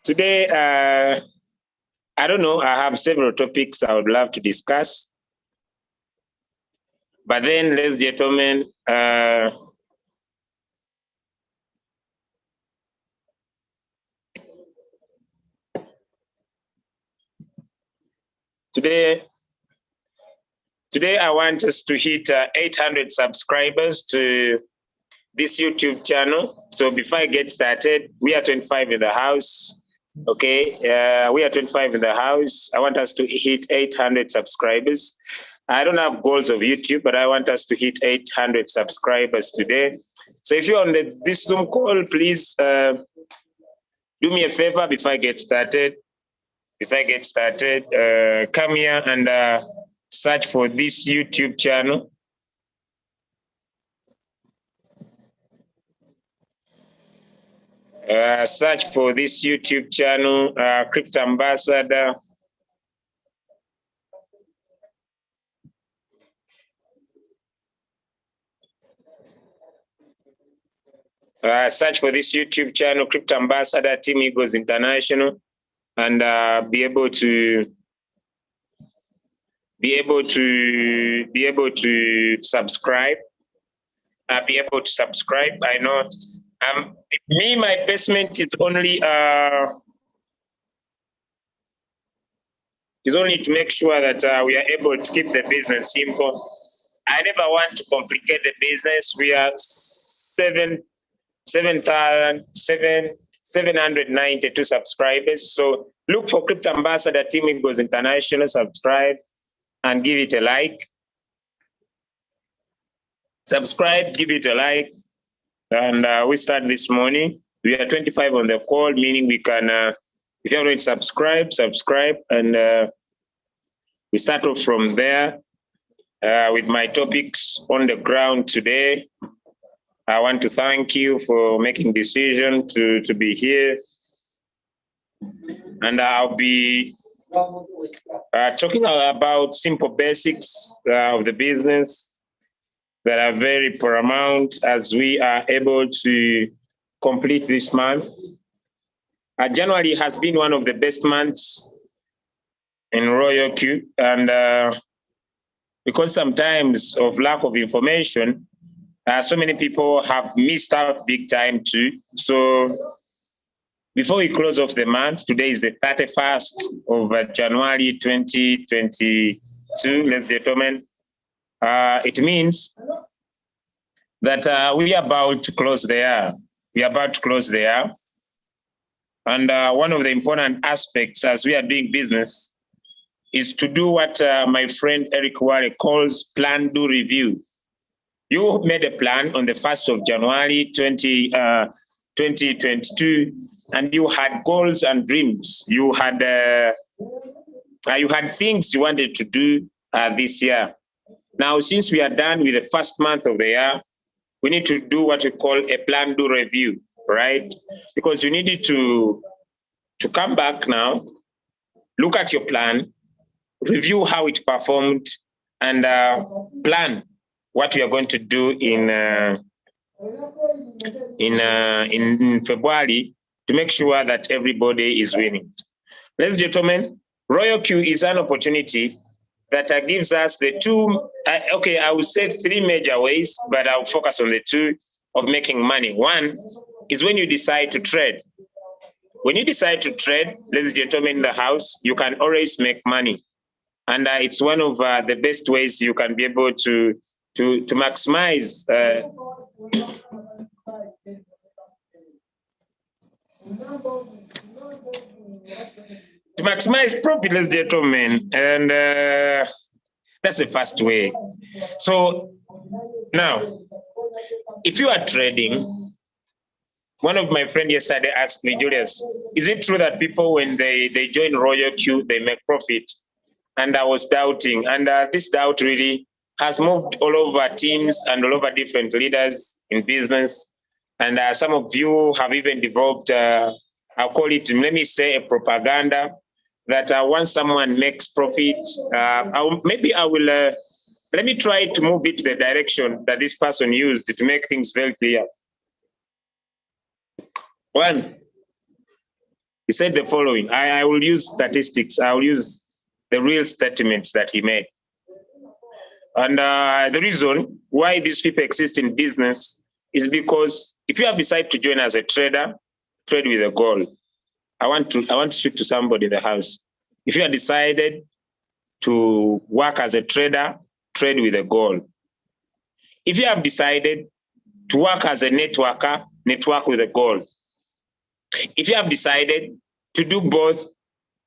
Today, I don't know, I have several topics I would love to discuss. But then, ladies and gentlemen, today I want us to hit 800 subscribers to this YouTube channel. So before I get started, we are 25 in the house. Okay, we are 25 in the house. I want us to hit 800 subscribers. I don't have goals of YouTube, but I want us to hit 800 subscribers today. So if you're on this Zoom call, please do me a favor before I get started. Come here and search for this YouTube channel. Search for this YouTube channel, Crypto Ambassador. Search for this YouTube channel, Crypto Ambassador Team Eagles International, and be able to subscribe. I know my investment is only to make sure that we are able to keep the business simple. I never want to complicate the business. We are 792 subscribers. So look for Crypto Ambassador Team Eagles International, subscribe and give it a like. Subscribe, give it a like. And we start this morning. We are 25 on the call, meaning we can, if you already subscribe, and we start off from there with my topics on the ground today. I want to thank you for making decision to be here. And I'll be talking about simple basics of the business that are very paramount as we are able to complete this month. January has been one of the best months in Royalq, and because sometimes of lack of information, so many people have missed out big time too. So before we close off the month, today is the 31st of January 2022, ladies and gentlemen. It means that we are about to close the year. And one of the important aspects as we are doing business is to do what my friend Eric Ware calls plan, do, review. You made a plan on the 1st of January 2022, and you had goals and dreams. You had things you wanted to do this year. Now, since we are done with the first month of the year, we need to do what we call a plan, do, review, right? Because you needed to come back now, look at your plan, review how it performed, and plan what we are going to do in February to make sure that everybody is winning. Ladies and gentlemen, Royalq is an opportunity that gives us the two, I would say three major ways, but I'll focus on the two of making money. One is when you decide to trade. When you decide to trade, ladies and gentlemen in the house, you can always make money. And it's one of the best ways you can be able to maximize profit, ladies and gentlemen, and that's the first way. So now, if you are trading, one of my friends yesterday asked me, Julius, is it true that people, when they join Royalq, they make profit? And I was doubting, and this doubt really has moved all over teams and all over different leaders in business. And some of you have even developed, I'll call it, let me say, a propaganda that once someone makes profit, let me try to move it to the direction that this person used to make things very clear. One, He said the following. I will use statistics. I will use the real statements that he made. And the reason why these people exist in business is because if you have decided to join as a trader, trade with a goal. I want to speak to somebody in the house. If you have decided to work as a trader, trade with a goal. If you have decided to work as a networker, network with a goal. If you have decided to do both,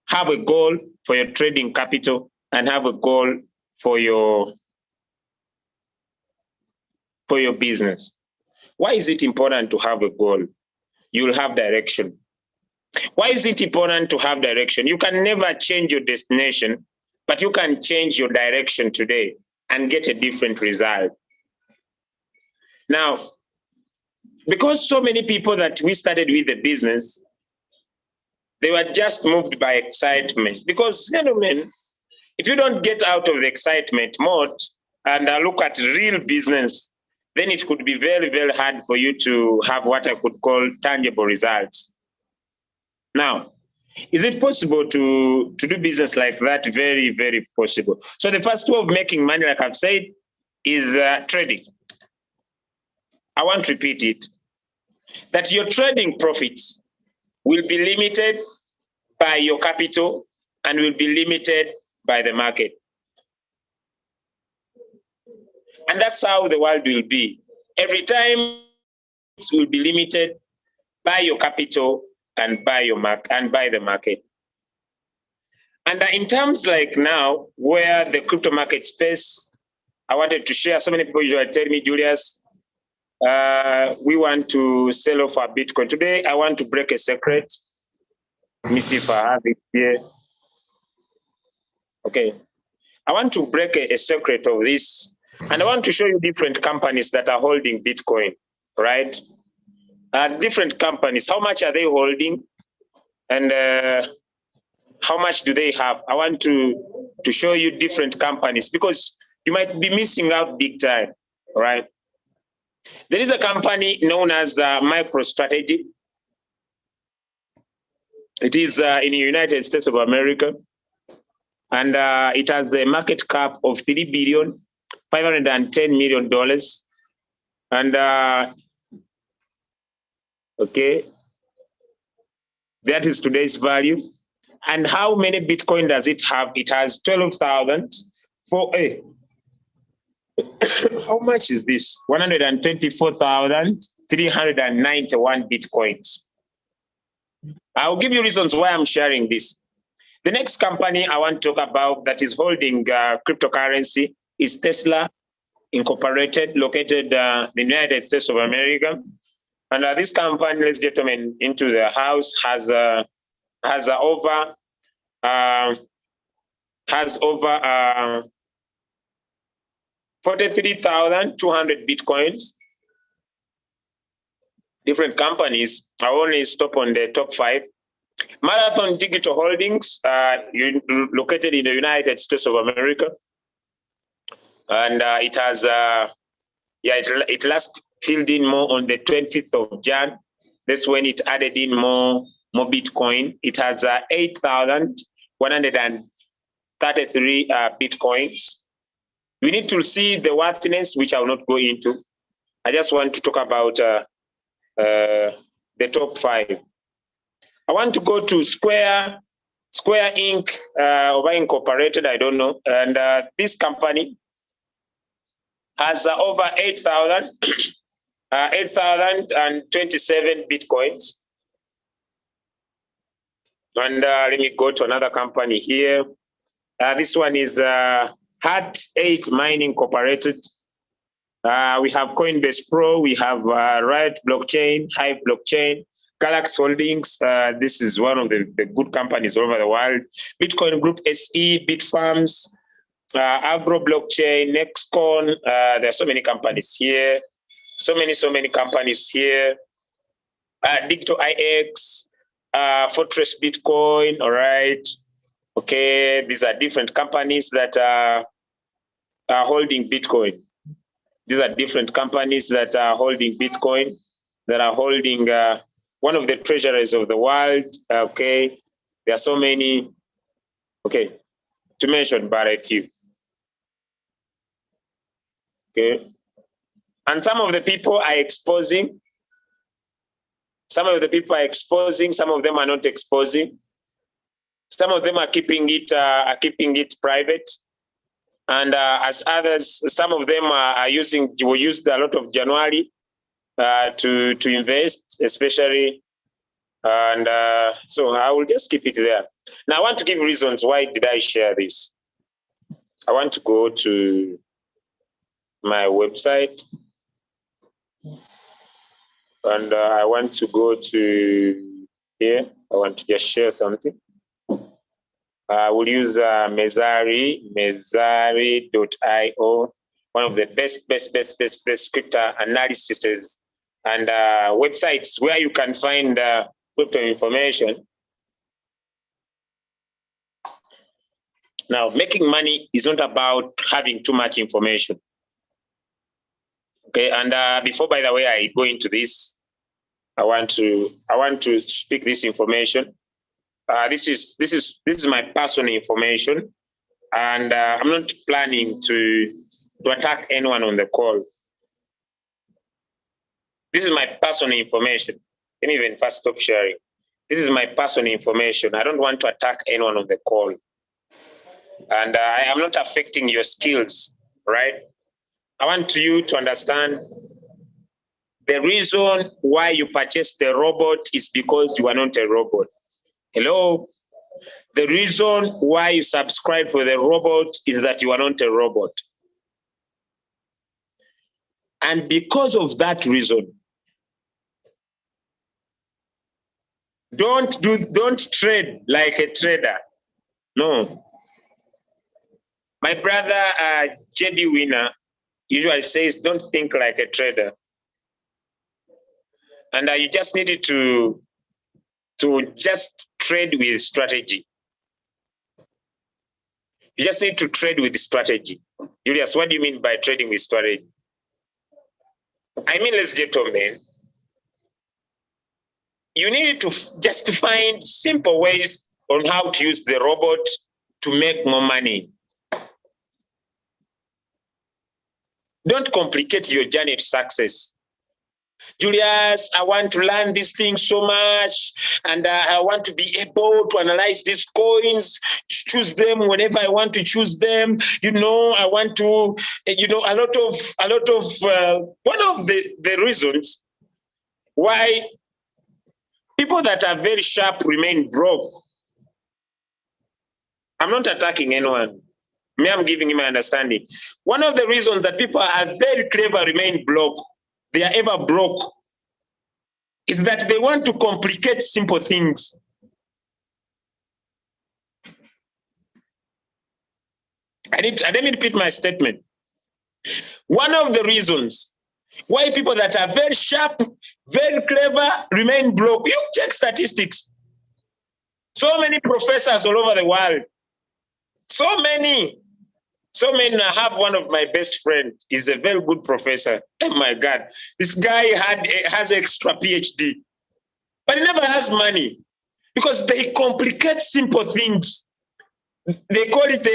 have a goal for your trading capital and have a goal for your business. Why is it important to have a goal? You'll have direction. Why is it important to have direction? You can never change your destination, but you can change your direction today and get a different result. Now, because so many people that we started with the business, they were just moved by excitement. Because, gentlemen, if you don't get out of the excitement mode and look at real business, then it could be very, very hard for you to have what I could call tangible results. Now, is it possible to do business like that? Very, very possible. So the first way of making money, like I've said, is trading. I want to repeat it, that your trading profits will be limited by your capital and will be limited by the market. And that's how the world will be. Every time it will be limited by your capital and by your and by the market. And in terms like now, where the crypto market space, I wanted to share. So many people usually tell me, Julius, we want to sell off our Bitcoin. Today, I want to break a secret. Let me see if I have it here. Okay. I want to break a secret of this. And I want to show you different companies that are holding Bitcoin, right? Different companies, how much are they holding? And how much do they have? I want to show you different companies because you might be missing out big time, right? There is a company known as MicroStrategy. It is in the United States of America. And it has a market cap of $3.510 billion. And okay, that is today's value. And how many Bitcoin does it have? It has 12,000 for a. How much is this? 124,391 Bitcoins. I'll give you reasons why I'm sharing this. The next company I want to talk about that is holding cryptocurrency is Tesla Incorporated, located in the United States of America. And this company, ladies and gentlemen, into the house has over 43,200 Bitcoins. Different companies. I only stop on the top 5. Marathon Digital Holdings, located in the United States of America. And it has, it last filled in more on the 25th of Jan. That's when it added in more Bitcoin. It has 8,133 Bitcoins. We need to see the worthiness, which I will not go into. I just want to talk about the top 5. I want to go to Square Inc. Or Incorporated, I don't know. And this company has over 8,027 Bitcoins. And let me go to another company here. This one is Hat 8 Mining Incorporated. We have Coinbase Pro, we have Riot Blockchain, Hive Blockchain, Galaxy Holdings. This is one of the good companies all over the world. Bitcoin Group SE, Bitfarms, Agro Blockchain, Nextcon. There are so many companies here. So many companies here. Digital IX, Fortress Bitcoin, all right. Okay, these are different companies that are holding Bitcoin. These are different companies that are holding Bitcoin, that are holding one of the treasurers of the world. Okay, there are so many. Okay, to mention but a few. Okay, and some of the people are exposing. Some of the people are exposing. Some of them are not exposing. Some of them are keeping it private. And as others, some of them will use a lot of January to invest, especially. And so I will just keep it there. Now I want to give reasons why did I share this. I want to go to my website, and I want to go to here. I want to just share something. I will use Mezari.io, one of the best crypto analyses and websites where you can find crypto information. Now, making money is not about having too much information. Okay, and before, by the way, I go into this, I want to speak this information. This is my personal information, and I'm not planning to attack anyone on the call. This is my personal information. Let me even first stop sharing. This is my personal information. I don't want to attack anyone on the call, and I am not affecting your skills, right? I want you to understand the reason why you purchased the robot is because you are not a robot. Hello? The reason why you subscribe for the robot is that you are not a robot. And because of that reason, don't trade like a trader. No. My brother, JD Winner, usually says, don't think like a trader. And you just needed to just trade with strategy. You just need to trade with strategy. Julius, what do you mean by trading with strategy? I mean, ladies and gentlemen, you need to just find simple ways on how to use the robot to make more money. Don't complicate your journey to success. Julius, I want to learn these things so much, and I want to be able to analyze these coins, choose them whenever I want to choose them. I want to, a lot of one of the reasons why people that are very sharp remain broke. I'm not attacking anyone. Me, I'm giving you my understanding. One of the reasons that people are very clever remain broke, they are ever broke, is that they want to complicate simple things. Let me repeat my statement. One of the reasons why people that are very sharp, very clever remain broke. You check statistics. So many professors all over the world. So many. I have one of my best friends. He's a very good professor. Oh my God. This guy has extra PhD. But he never has money because they complicate simple things. They call it,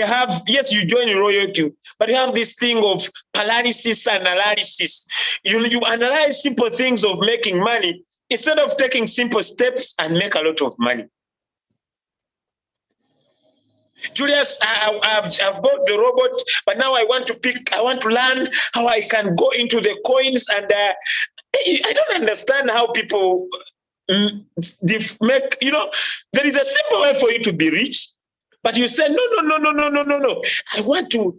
yes, you join Royalq, but you have this thing of paralysis and analysis. You analyze simple things of making money instead of taking simple steps and make a lot of money. Julius, I've bought the robot, but now I want to learn how I can go into the coins, and I don't understand how people make, there is a simple way for you to be rich, but you say, no. I want to,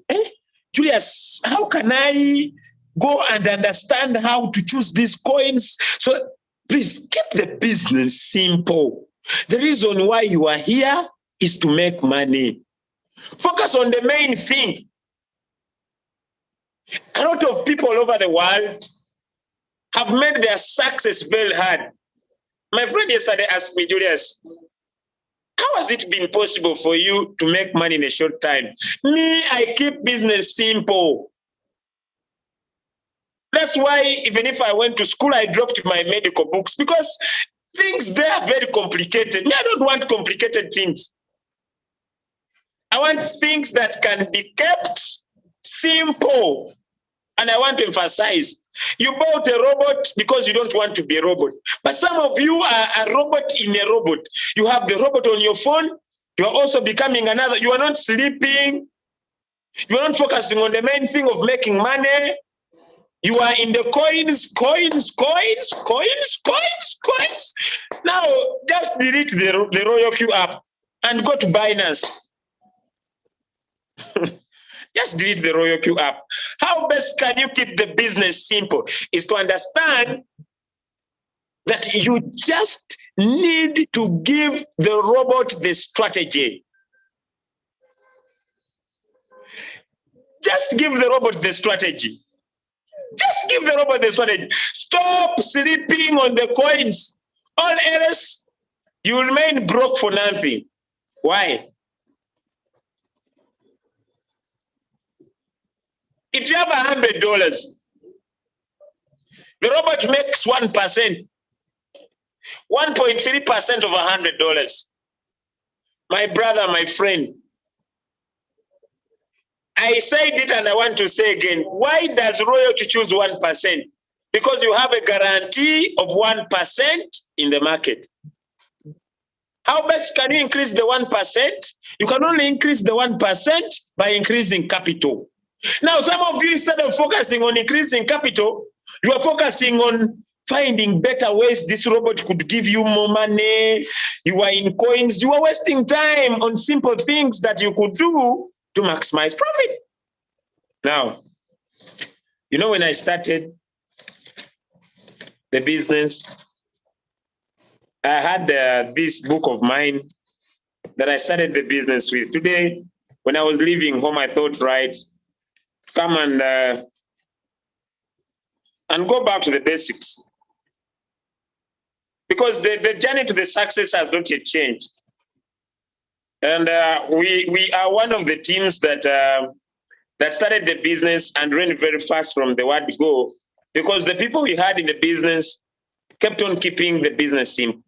Julius, how can I go and understand how to choose these coins? So please keep the business simple. The reason why you are here is to make money. Focus on the main thing. A lot of people all over the world have made their success very hard. My friend yesterday asked me, Julius, how has it been possible for you to make money in a short time? Me, I keep business simple. That's why even if I went to school, I dropped my medical books, because Things there are very complicated. Me, I don't want complicated things. I want things that can be kept simple. And I want to emphasize, you bought a robot because you don't want to be a robot. But some of you are a robot in a robot. You have the robot on your phone. You are also becoming another. You are not sleeping. You are not focusing on the main thing of making money. You are in the coins. Now, just delete the Royalq app and go to Binance. Just delete the Royalq app. How best can you keep the business simple? Is to understand that you just need to give the robot the strategy. Just give the robot the strategy. Just give the robot the strategy. Stop sleeping on the coins. All else, you remain broke for nothing. Why? If you have $100, the robot makes 1%, 1.3% of $100. My brother, my friend, I said it and I want to say again, why does Royalq choose 1%? Because you have a guarantee of 1% in the market. How best can you increase the 1%? You can only increase the 1% by increasing capital. Now, some of you, instead of focusing on increasing capital, you are focusing on finding better ways this robot could give you more money. You are in coins. You are wasting time on simple things that you could do to maximize profit. Now, you know, when I started the business, I had this book of mine that I started the business with. Today, when I was leaving home, I thought, right, come and go back to the basics. Because the journey to the success has not yet changed. And we are one of the teams that started the business and ran very fast from the word go, because the people we had in the business kept on keeping the business simple.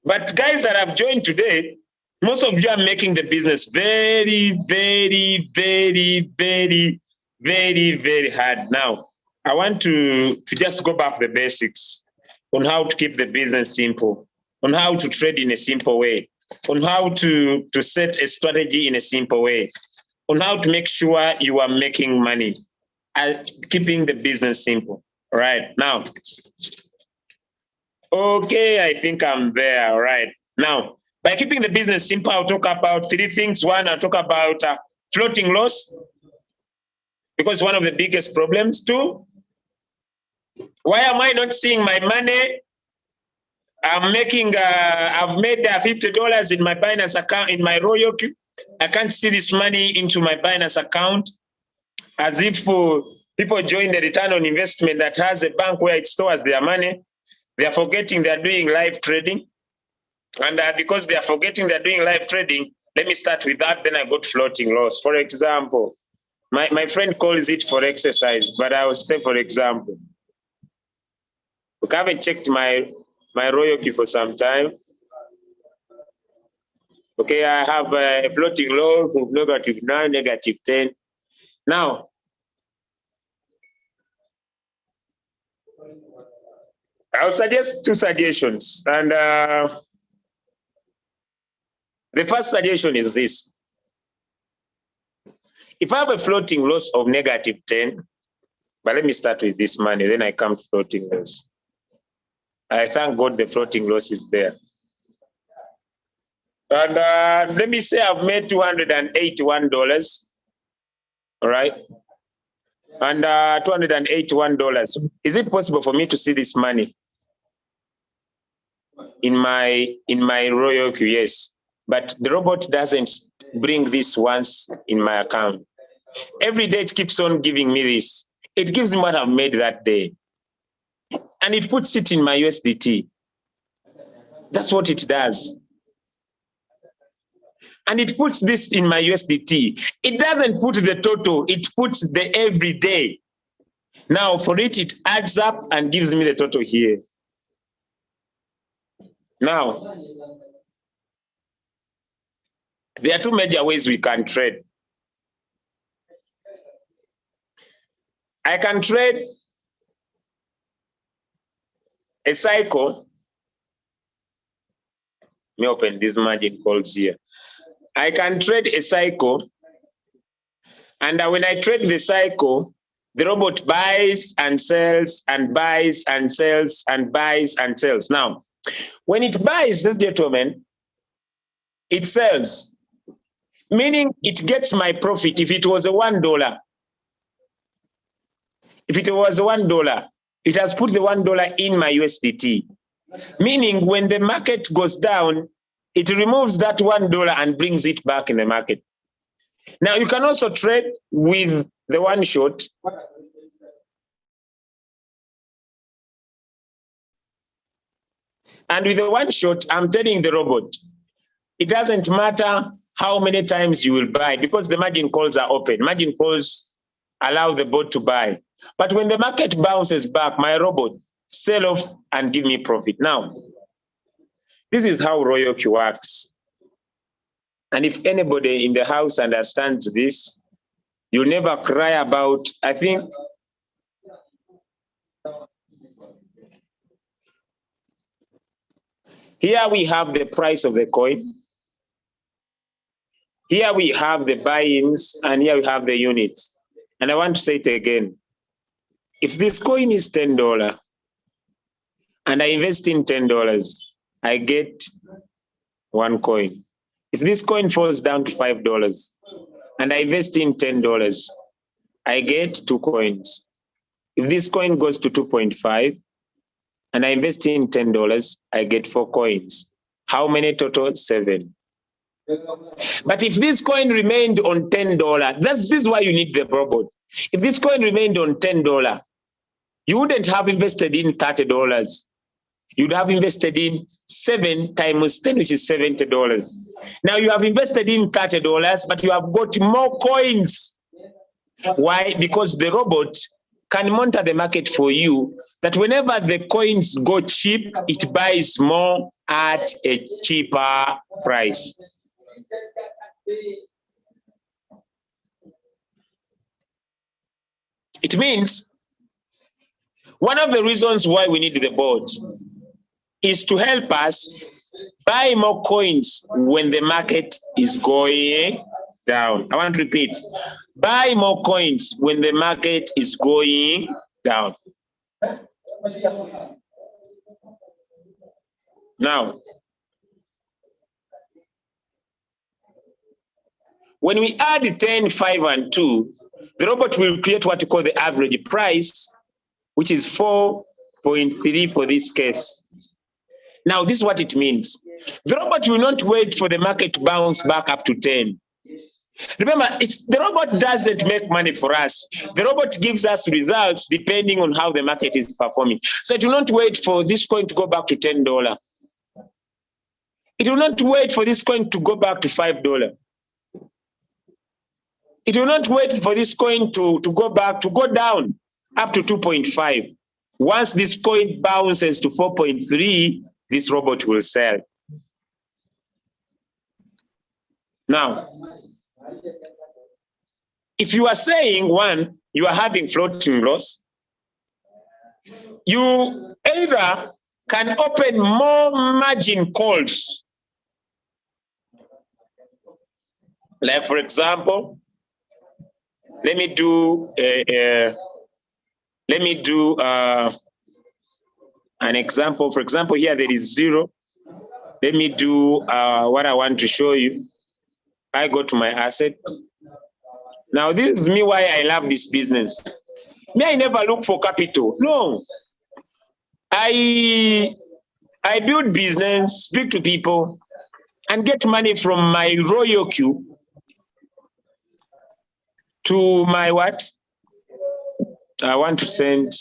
But guys that have joined today, most of you are making the business very, very, very, very, very, very hard. Now, I want to just go back to the basics on how to keep the business simple, on how to trade in a simple way, on how to set a strategy in a simple way, on how to make sure you are making money and keeping the business simple. All right, now. Okay, I think I'm there. All right. Now, by keeping the business simple, I'll talk about three things. One, I'll talk about floating loss, because one of the biggest problems. Two, why am I not seeing my money? I've made $50 in my Binance account, in my Royalq. I can't see this money into my Binance account, as if people join the return on investment that has a bank where it stores their money. They are forgetting they're doing live trading. And because they are forgetting they're doing live trading, let me start with that, then I got floating loss. For example, my friend calls it for exercise, but I will say, for example, look, I haven't checked my Royalq for some time. Okay, I have a floating loss of -9, -10. Now, I'll suggest two suggestions. And the first suggestion is this. If I have a floating loss of -10, but let me start with this money, then I come to floating loss. I thank God the floating loss is there. And let me say I've made $281, all right? And $281. Is it possible for me to see this money in my Royalq? Yes, but the robot doesn't bring this once in my account. Every day it keeps on giving me this. It gives me what I've made that day, and it puts it in my USDT. That's what it does. And it puts this in my USDT. It doesn't put the total, it puts the everyday. Now for it, it adds up and gives me the total here. Now, there are two major ways we can trade. I can trade a cycle. Let me open these margin calls here. I can trade a cycle, and when I trade the cycle, the robot buys and sells and buys and sells and buys and sells. Now, when it buys, this gentleman, it sells, meaning it gets my profit. If it was a $1, if it was $1, it has put the $1 in my USDT, meaning when the market goes down, it removes that $1 and brings it back in the market. Now, you can also trade with the one shot. And with the one shot, I'm telling the robot, it doesn't matter how many times you will buy because the margin calls are open. Margin calls allow the bot to buy. But when the market bounces back, my robot sell off and give me profit. Now, this is how Royalq works. And if anybody in the house understands this, you'll never cry about, I think, here we have the price of the coin. Here we have the buy-ins, and here we have the units. And I want to say it again. If this coin is $10, and I invest in $10, I get one coin. If this coin falls down to $5, and I invest in $10, I get 2 coins. If this coin goes to 2.5, and I invest in $10, I get 4 coins. How many total? 7. But if this coin remained on $10, this is why you need the robot. If this coin remained on $10, you wouldn't have invested in $30. You'd have invested in 7 times 10, which is $70. Now you have invested in $30, but you have got more coins. Why? Because the robot can monitor the market for you, that whenever the coins go cheap, it buys more at a cheaper price. It means one of the reasons why we need the bot is to help us buy more coins when the market is going down. I want to repeat, buy more coins when the market is going down. Now, when we add 10, 5, and 2, the robot will create what you call the average price, which is 4.3 for this case. Now, this is what it means. The robot will not wait for the market to bounce back up to 10. Remember, the robot doesn't make money for us. The robot gives us results depending on how the market is performing. So it will not wait for this coin to go back to $10. It will not wait for this coin to go back to $5. It will not wait for this coin to go down up to 2.5. Once this coin bounces to 4.3, this robot will sell. Now, if you are saying, one, you are having floating loss, you either can open more margin calls. Like, for example, let me do an example. For example, here there is 0. Let me do what I want to show you. I go to my asset. Now, this is me why I love this business. Me, I never look for capital. No. I build business, speak to people, and get money from my Royalq to my what? I want to send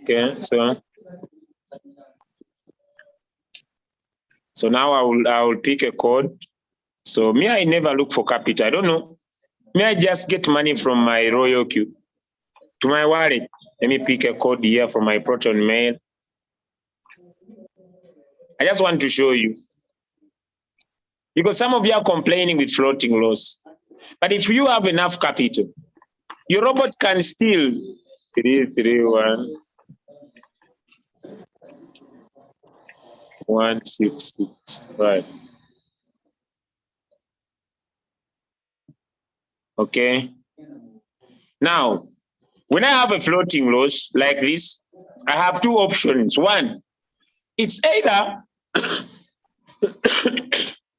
Okay, so now I will pick a code. So me, I never look for capital. I don't know. Me, I just get money from my Royalq to my wallet. Let me pick a code here from my Proton Mail. I just want to show you, because some of you are complaining with floating loss. But if you have enough capital, your robot can still 331 166, right? Okay. Now, when I have a floating loss like this, I have two options. One, it's either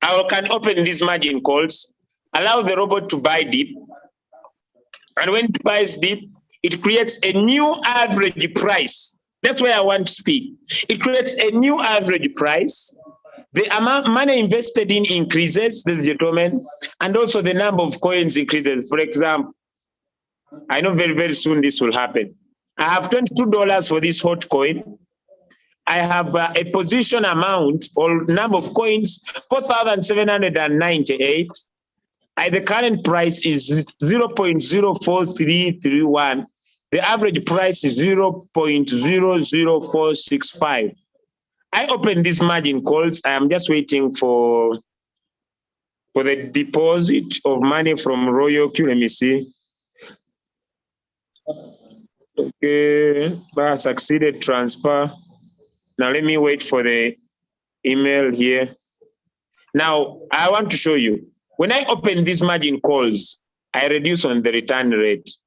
I can open these margin calls, allow the robot to buy deep, and when it buys deep, it creates a new average price. That's where I want to speak. It creates a new average price. The amount money invested in increases, ladies and gentlemen, and also the number of coins increases. For example, I know very, very soon this will happen. I have $22 for this hot coin. I have a position amount or number of coins, 4,798. The current price is 0.04331. The average price is 0.00465. I open these margin calls. I am just waiting for the deposit of money from Royalq. Let me see. Okay, succeeded transfer. Now let me wait for the email here. Now I want to show you. When I open these margin calls, I reduce on the return rate.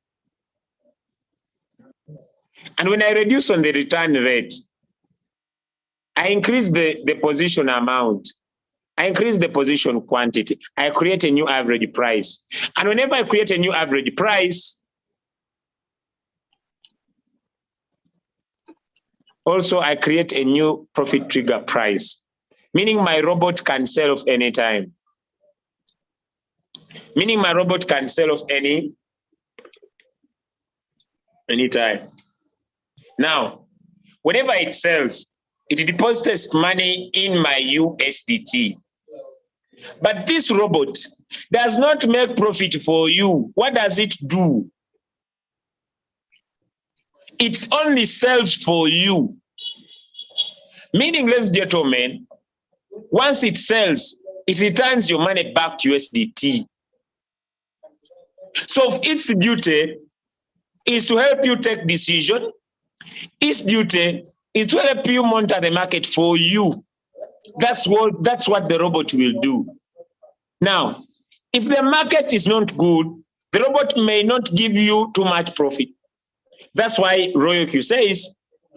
And when I reduce on the return rate, I increase the position amount. I increase the position quantity. I create a new average price. And whenever I create a new average price, also I create a new profit trigger price, meaning my robot can sell off anytime. Meaning my robot can sell off anytime. Now, whenever it sells, it deposits money in my USDT. But this robot does not make profit for you. What does it do? It only sells for you. Meaning, ladies and gentlemen, once it sells, it returns your money back to USDT. So its duty is to help you take decision. Its duty is to help you monitor the market for you. That's what the robot will do. Now, if the market is not good, the robot may not give you too much profit. That's why Royalq says,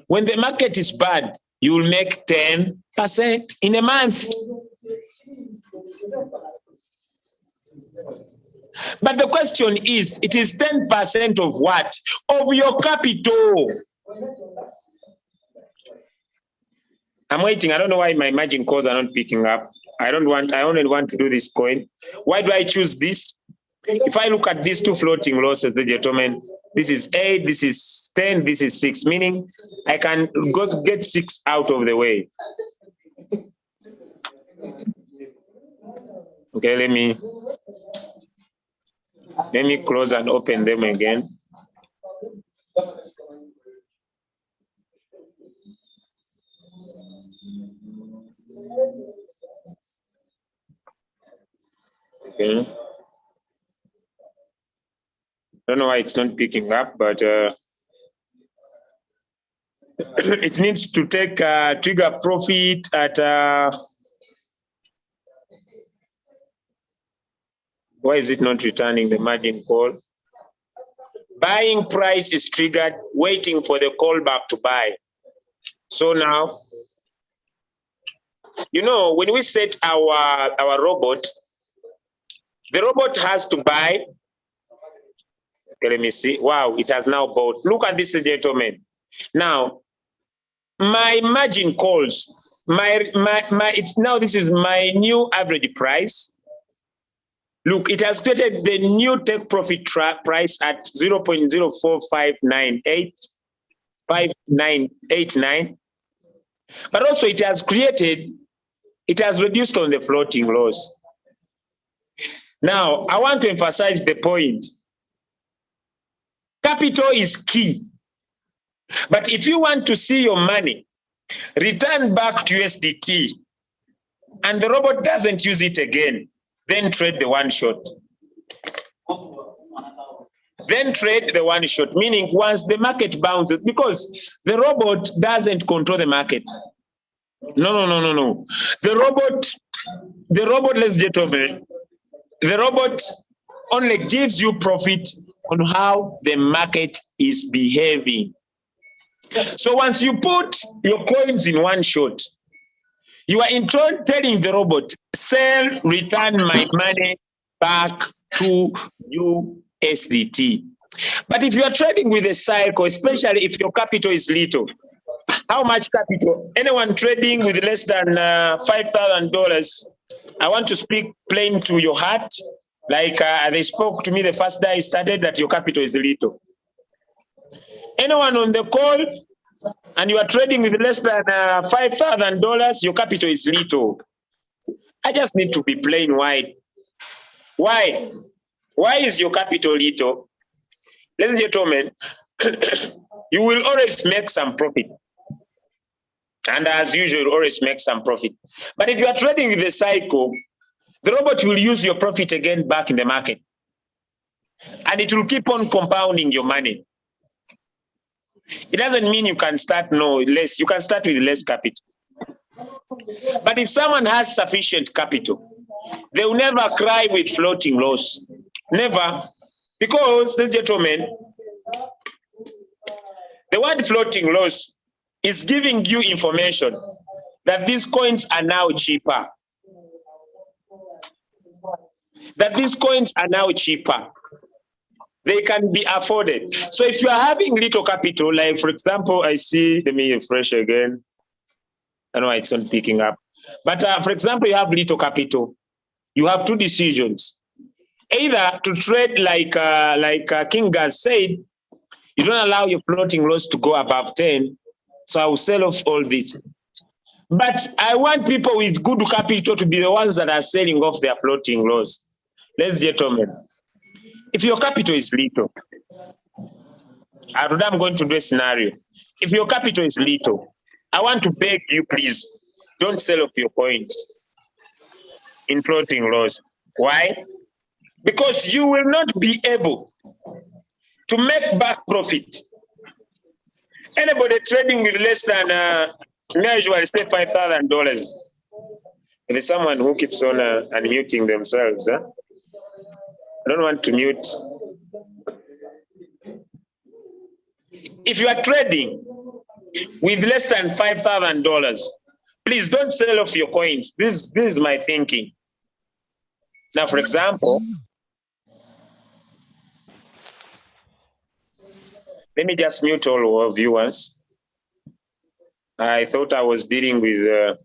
when the market is bad, you will make 10% in a month. But the question is, it is 10% of what? Of your capital. I'm waiting. I don't know why my margin calls are not picking up. I only want to do this coin. Why do I choose this? If I look at these two floating losses, the gentlemen, this is 8, this is 10, this is 6, meaning I can get 6 out of the way. Okay, let me close and open them again. Okay. Don't know why it's not picking up, but it needs to take trigger profit at why is it not returning the margin call? Buying price is triggered, waiting for the call back to buy. So now, you know, when we set our robot, the robot has to buy. Okay, let me see. Wow, it has now bought. Look at this, gentlemen. Now, my margin calls, it's now, this is my new average price. Look, it has created the new take profit price at 0.04598. 5989. But also it has reduced on the floating loss. Now, I want to emphasize the point. Capital is key. But if you want to see your money return back to USDT and the robot doesn't use it again, then trade the one shot. Then trade the one shot, meaning once the market bounces, because the robot doesn't control the market. No. The robot, ladies and gentlemen, the robot only gives you profit on how the market is behaving. So once you put your coins in one shot, you are in turn telling the robot, sell, return my money back to USDT. But if you are trading with a cycle, especially if your capital is little, how much capital? Anyone trading with less than $5,000, I want to speak plain to your heart. Like they spoke to me the first day I started that your capital is little. Anyone on the call and you are trading with less than $5,000, your capital is little. I just need to be plain white. Why? Why is your capital little? Ladies and gentlemen, you will always make some profit. And as usual, always make some profit. But if you are trading with a cycle, the robot will use your profit again back in the market. And it will keep on compounding your money. It doesn't mean you can start less. You can start with less capital. But if someone has sufficient capital, they will never cry with floating loss. Never. Because, ladies and gentlemen, the word floating loss is giving you information that these coins are now cheaper. That these coins are now cheaper. They can be afforded. So if you are having little capital, like for example, I see, let me refresh again. I know it's not picking up. But for example, you have little capital. You have two decisions. Either to trade like King Gaz said, you don't allow your floating loss to go above 10. So I will sell off all this. But I want people with good capital to be the ones that are selling off their floating loss. Ladies and gentlemen, if your capital is little, I'm going to do a scenario. If your capital is little, I want to beg you, please, don't sell off your coins in floating loss. Why? Because you will not be able to make back profit. Anybody trading with less than, usually say $5,000. There's someone who keeps on unmuting themselves. Huh? I don't want to mute. If you are trading with less than $5,000, please don't sell off your coins. This is my thinking. Now, for example, let me just mute all our viewers. I thought I was dealing with,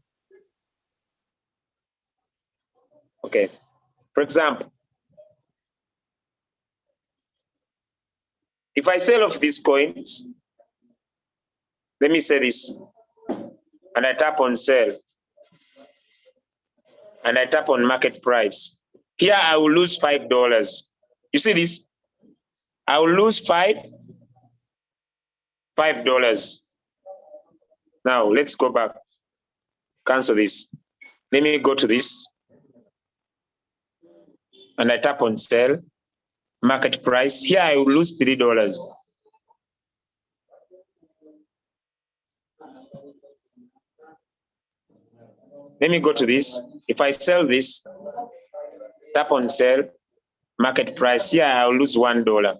okay. For example, if I sell off these coins, let me say this, and I tap on sell, and I tap on market price. Here I will lose $5. You see this? I will lose $5. Now let's go back. Cancel this. Let me go to this, and I tap on sell, market price. Here I will lose $3. Let me go to this. If I sell this, tap on sell, market price. Here I will lose $1.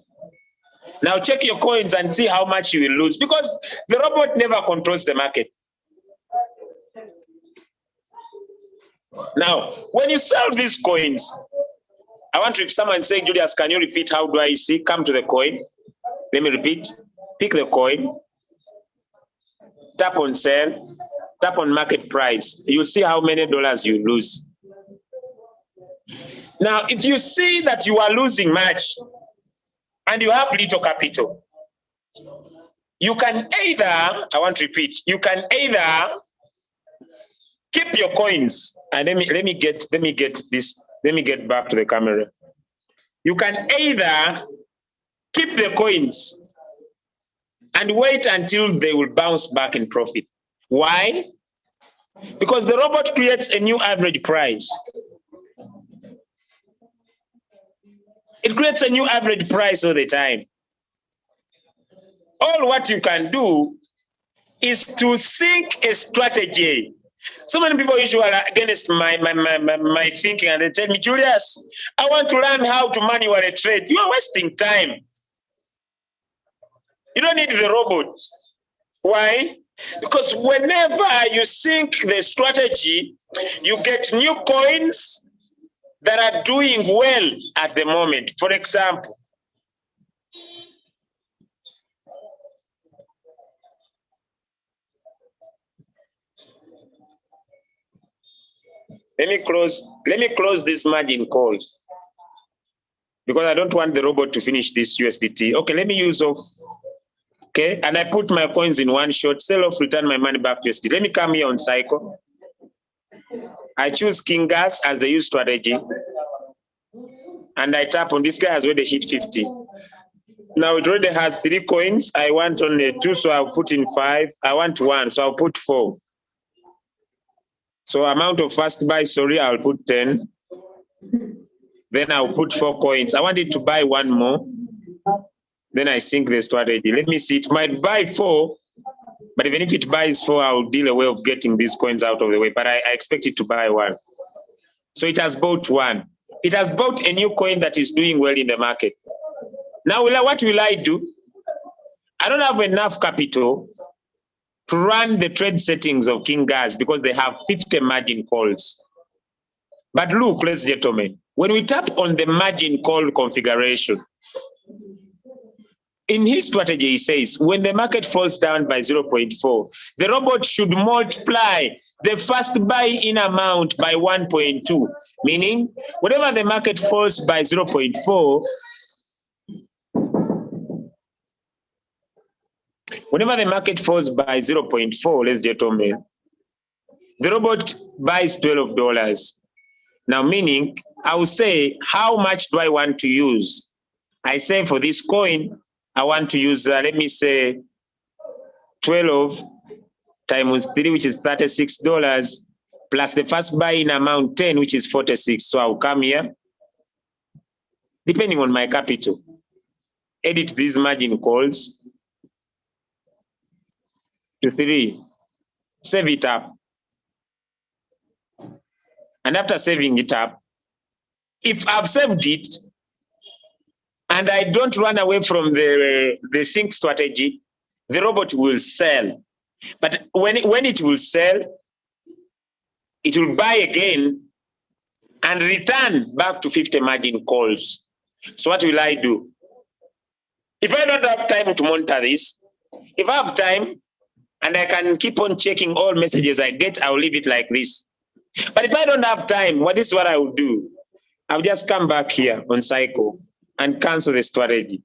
Now check your coins and see how much you will lose, because the robot never controls the market. Now, when you sell these coins, I want to, if someone saying, Julius, can you repeat, how do I see? Come to the coin. Let me repeat. Pick the coin. Tap on sell. Tap on market price. You see how many dollars you lose. Now, if you see that you are losing much and you have little capital, You can either, I want to repeat, you can either keep your coins, and let me get this, let me get back to the camera. You can either keep the coins and wait until they will bounce back in profit. Why? Because the robot creates a new average price. It creates a new average price all the time. All what you can do is to think a strategy. So many people usually are against my thinking, and they tell me, Julius, I want to learn how to manually trade. You are wasting time. You don't need the robot. Why? Because whenever you think the strategy, you get new coins that are doing well at the moment. For example, let me close this margin call because I don't want the robot to finish this USDT. Okay, let me use off. Okay, and I put my coins in one shot, sell off, return my money back to USDT. Let me come here on cycle. I choose King Gas as the use strategy. And I tap on this guy has already hit 50. Now it already has 3 coins. I want only 2, so I'll put in 5. I want 1, so I'll put 4. So amount of first buy, sorry, I'll put 10. Then I'll put 4 coins. I want it to buy 1 more. Then I sync the strategy. Let me see, it might buy 4, but even if it buys 4, I'll deal a way of getting these coins out of the way. But I expect it to buy 1. So it has bought 1. It has bought a new coin that is doing well in the market. Now, what will I do? I don't have enough capital to run the trade settings of King Gas because they have 50 margin calls. But look, ladies and gentlemen, when we tap on the margin call configuration, in his strategy, he says, when the market falls down by 0.4, the robot should multiply the first buy-in amount by 1.2, meaning whenever the market falls by 0.4, whenever the market falls by 0.4, ladies and gentlemen, the robot buys $12. Now, meaning, I will say, how much do I want to use? I say for this coin, I want to use, let me say, 12 times 3, which is $36, plus the first buy-in amount 10, which is 46. So I'll come here, depending on my capital, edit these margin calls to 3, save it up. And after saving it up, if I've saved it and I don't run away from the sync strategy, the robot will sell. But when it will sell, it will buy again and return back to 50 margin calls. So what will I do? If I don't have time to monitor this, if I have time and I can keep on checking all messages I get, I'll leave it like this. But if I don't have time, this is what I will do. I'll just come back here on cycle and cancel the strategy.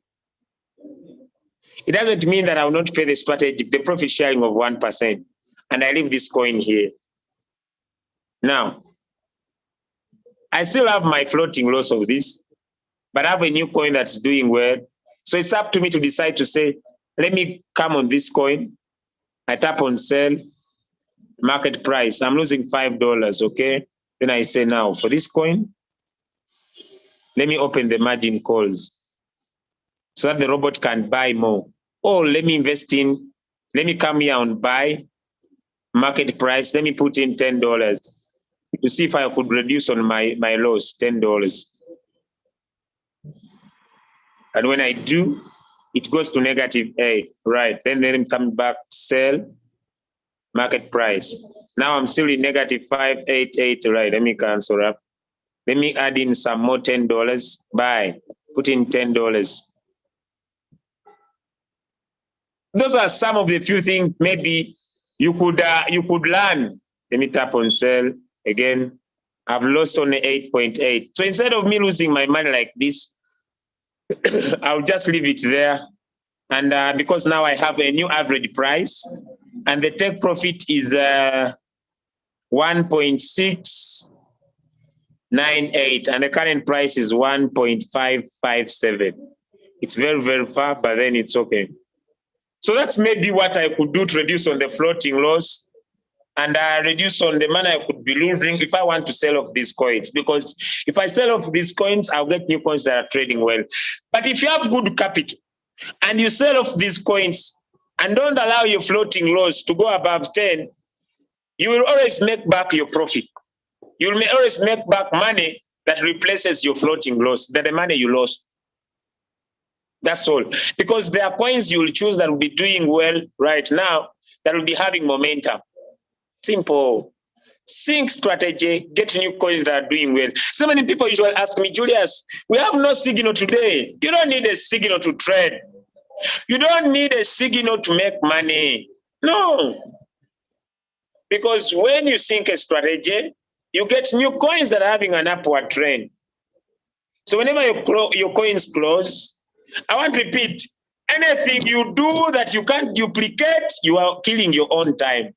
It doesn't mean that I will not pay the strategy, the profit sharing of 1%, and I leave this coin here. Now, I still have my floating loss of this, but I have a new coin that's doing well. So it's up to me to decide to say, let me come on this coin. I tap on sell, market price. I'm losing $5, okay? Then I say now, for this coin, let me open the margin calls so that the robot can buy more. Or let me invest in, let me come here on buy, market price. Let me put in $10 to see if I could reduce on my loss, $10. And when I do, it goes to negative A, right? Then I'm coming back, sell, market price. Now I'm still in negative 588, right? Let me cancel up. Let me add in some more $10, buy, put in $10. Those are some of the few things maybe you could learn. Let me tap on sell again. I've lost only 8.8. So instead of me losing my money like this, I'll just leave it there And because now I have a new average price, and the take profit is 1.698, and the current price is 1.557. It's very, very far, but then it's okay. So that's maybe what I could do to reduce on the floating loss, and reduce on the money I could be losing if I want to sell off these coins. Because if I sell off these coins, I'll get new coins that are trading well. But if you have good capital and you sell off these coins and don't allow your floating loss to go above 10, you will always make back your profit. You will always make back money that replaces your floating loss, the money you lost. That's all. Because there are coins you will choose that will be doing well right now, that will be having momentum. Simple. Sync strategy, get new coins that are doing well. So many people usually ask me, Julius, we have no signal today. You don't need a signal to trade. You don't need a signal to make money. No. Because when you sync a strategy, you get new coins that are having an upward trend. So whenever your coins close, I want to repeat, anything you do that you can't duplicate, you are killing your own time.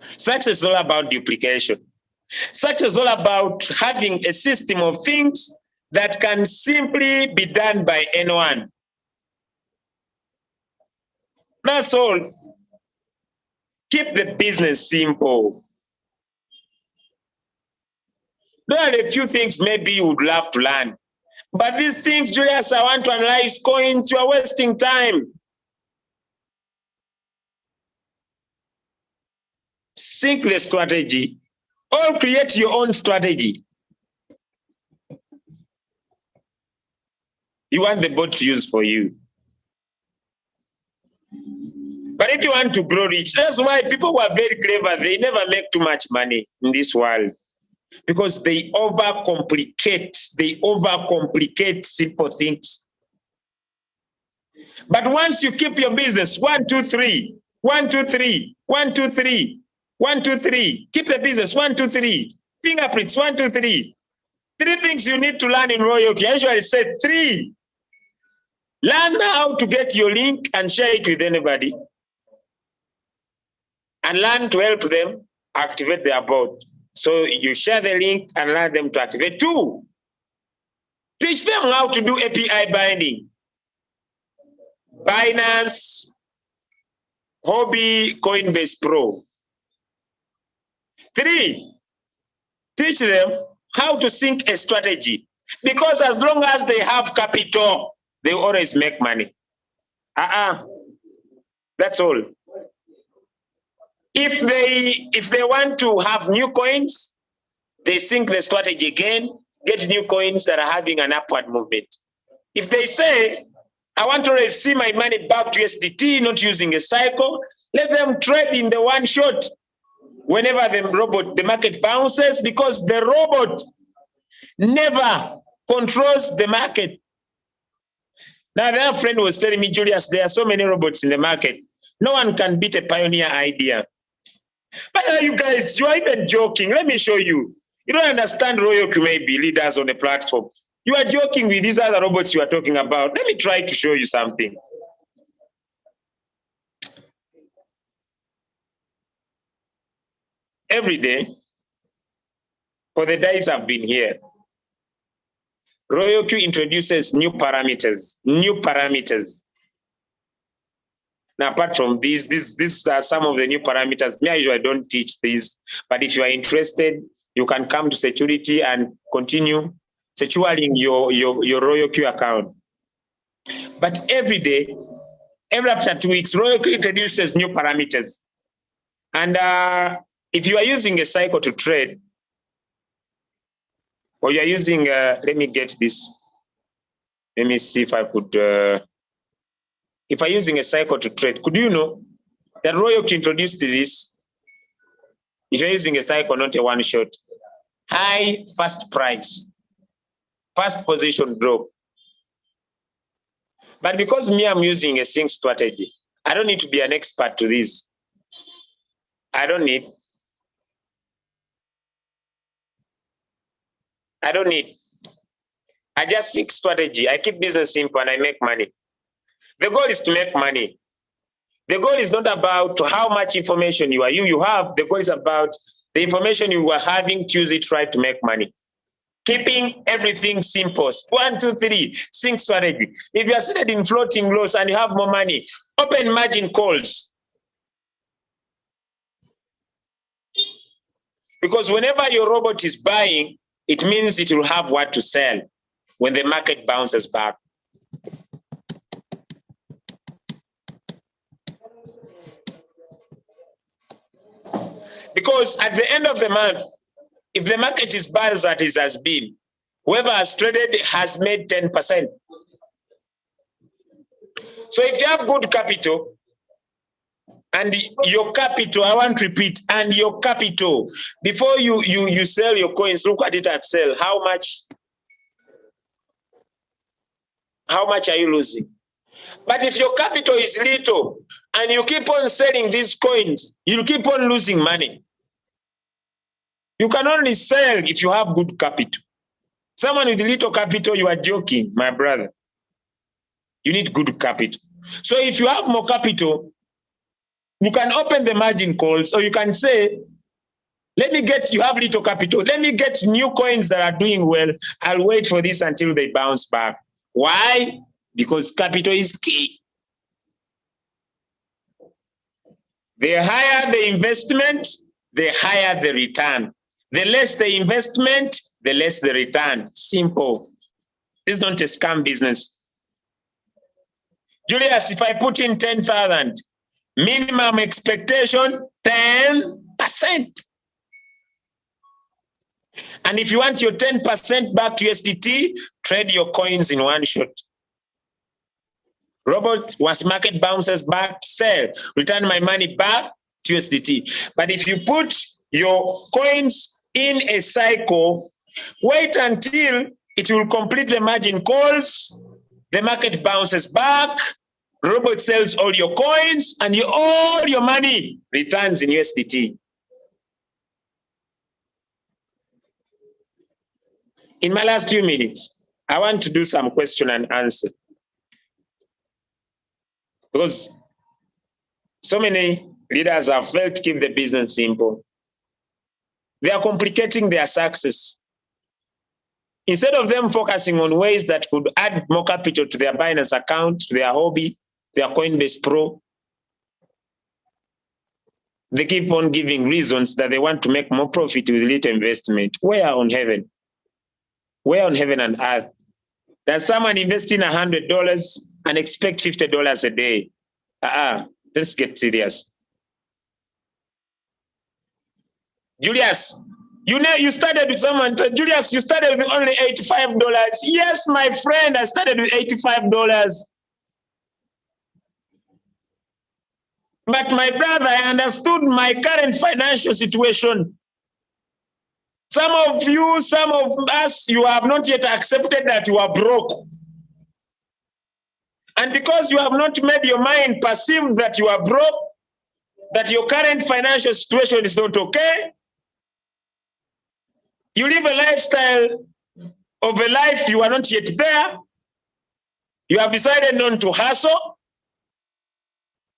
Success is all about duplication. Success is all about having a system of things that can simply be done by anyone. That's all. Keep the business simple. There are a few things maybe you would love to learn. But these things, Julius, I want to analyze coins, you are wasting time. Sync the strategy or create your own strategy. You want the bot to use for you. But if you want to grow rich, that's why people who are very clever, they never make too much money in this world. Because they overcomplicate simple things. But once you keep your business, 1, 2, 3, 1, 2, 3, 1, 2, 3, 1, 2, 3, keep the business, 1, 2, 3, fingerprints, 1, 2, 3. 3 things you need to learn in Royalq. I usually say 3. Learn how to get your link and share it with anybody. And learn to help them activate their bot. So you share the link and allow them to activate. 2, teach them how to do API binding. Binance, Hobby, Coinbase Pro. 3, teach them how to sync a strategy. Because as long as they have capital, they always make money. That's all. If they want to have new coins, they sync the strategy again, get new coins that are having an upward movement. If they say, I want to always see my money back to USDT, not using a cycle, let them trade in the one shot whenever the market bounces, because the robot never controls the market. Now, the other friend was telling me, Julius, there are so many robots in the market. No one can beat a pioneer idea. But you guys, you are even joking. Let me show you. You don't understand Royalq, maybe leaders on the platform. You are joking with these other robots you are talking about. Let me try to show you something. Every day, for the days I've been here, Royalq introduces new parameters. Now, apart from these are some of the new parameters. Me, I usually don't teach these, but if you are interested, you can come to security and continue securing your Royalq account. But every day, every after 2 weeks, Royalq introduces new parameters. And if you are using a cycle to trade, or you are using, let me get this. Let me see if I could, if I'm using a cycle to trade, could you know that Royalq introduced this? If you're using a cycle, not a one shot, high first price, first position drop. But because me, I'm using a sync strategy, I don't need to be an expert to this. I don't need. I just sync strategy. I keep business simple and I make money. The goal is to make money. The goal is not about how much information you have. The goal is about the information you are having, to use it right to make money. Keeping everything simple. 1, 2, 3, sync strategy. If you are seated in floating loss and you have more money, open margin calls. Because whenever your robot is buying, it means it will have what to sell when the market bounces back. Because at the end of the month, if the market is bad as it has been, whoever has traded has made 10%. So if you have good capital, and your capital, I want to repeat, and your capital, before you sell your coins, look at it at sale. How much are you losing? But if your capital is little and you keep on selling these coins, you'll keep on losing money. You can only sell if you have good capital. Someone with little capital, you are joking, my brother. You need good capital. So if you have more capital, you can open the margin calls, or you can say, you have little capital, let me get new coins that are doing well. I'll wait for this until they bounce back. Why? Because capital is key. The higher the investment, the higher the return. The less the investment, the less the return. Simple. This is not a scam business. Julius, if I put in 10,000, minimum expectation, 10%. And if you want your 10% back to USDT, trade your coins in one shot. Robot, once market bounces back, sell, return my money back to USDT. But if you put your coins in a cycle, wait until it will complete the margin calls, the market bounces back, robot sells all your coins, and all your money returns in USDT. In my last few minutes, I want to do some question and answer. Because so many leaders have failed to keep the business simple. They are complicating their success. Instead of them focusing on ways that could add more capital to their Binance account, to their hobby, their Coinbase Pro, they keep on giving reasons that they want to make more profit with little investment. Where on heaven? Where on heaven and earth? Does someone invest in $100 and expect $50 a day? Let's get serious. Julius, you started with someone. Julius, you started with only $85. Yes, my friend, I started with $85. But my brother, I understood my current financial situation. Some of us, you have not yet accepted that you are broke. And because you have not made your mind perceive that you are broke, that your current financial situation is not okay, you live a lifestyle of a life you are not yet there. You have decided not to hustle.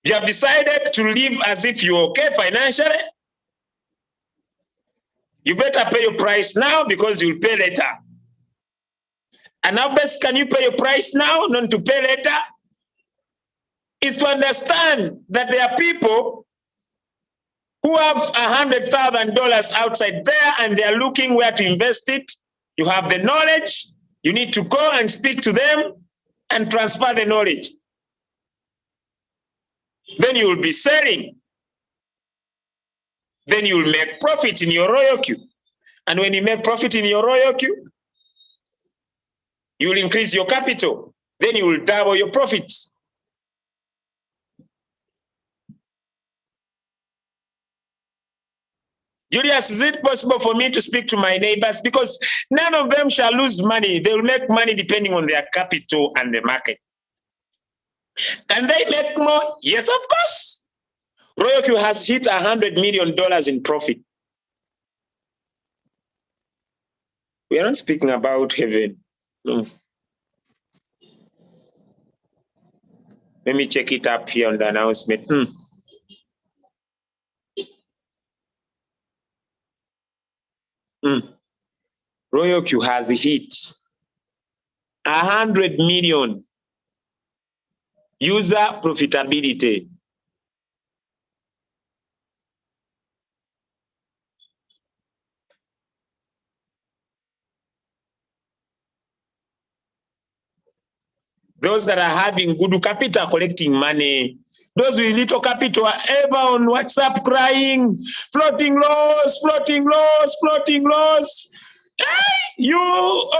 You have decided to live as if you're okay financially. You better pay your price now because you'll pay later. And how best can you pay your price now, not to pay later? Is to understand that there are people who have $100,000 outside there and they are looking where to invest it. You have the knowledge. You need to go and speak to them and transfer the knowledge. Then you will be selling. Then you will make profit in your Royalq. And when you make profit in your Royalq, you will increase your capital. Then you will double your profits. Julius, is it possible for me to speak to my neighbors? Because none of them shall lose money. They will make money depending on their capital and the market. Can they make more? Yes, of course. Royalq has hit $100 million in profit. We are not speaking about heaven. No. Let me check it up here on the announcement. Royalq has hit 100 million user profitability. Those that are having good capital are collecting money. Those with little capital are ever on WhatsApp crying, floating loss, floating loss, floating loss. You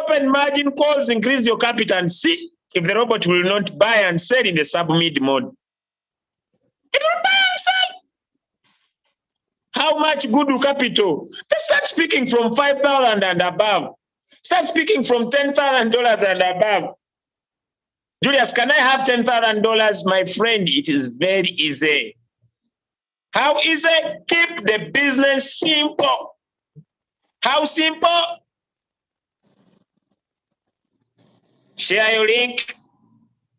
open margin calls, increase your capital, and see if the robot will not buy and sell in the sub-mid mode. It will buy and sell. How much good capital? They start speaking from 5,000 and above. Start speaking from $10,000 and above. Julius, can I have $10,000? My friend, it is very easy. How easy? Keep the business simple. How simple? Share your link.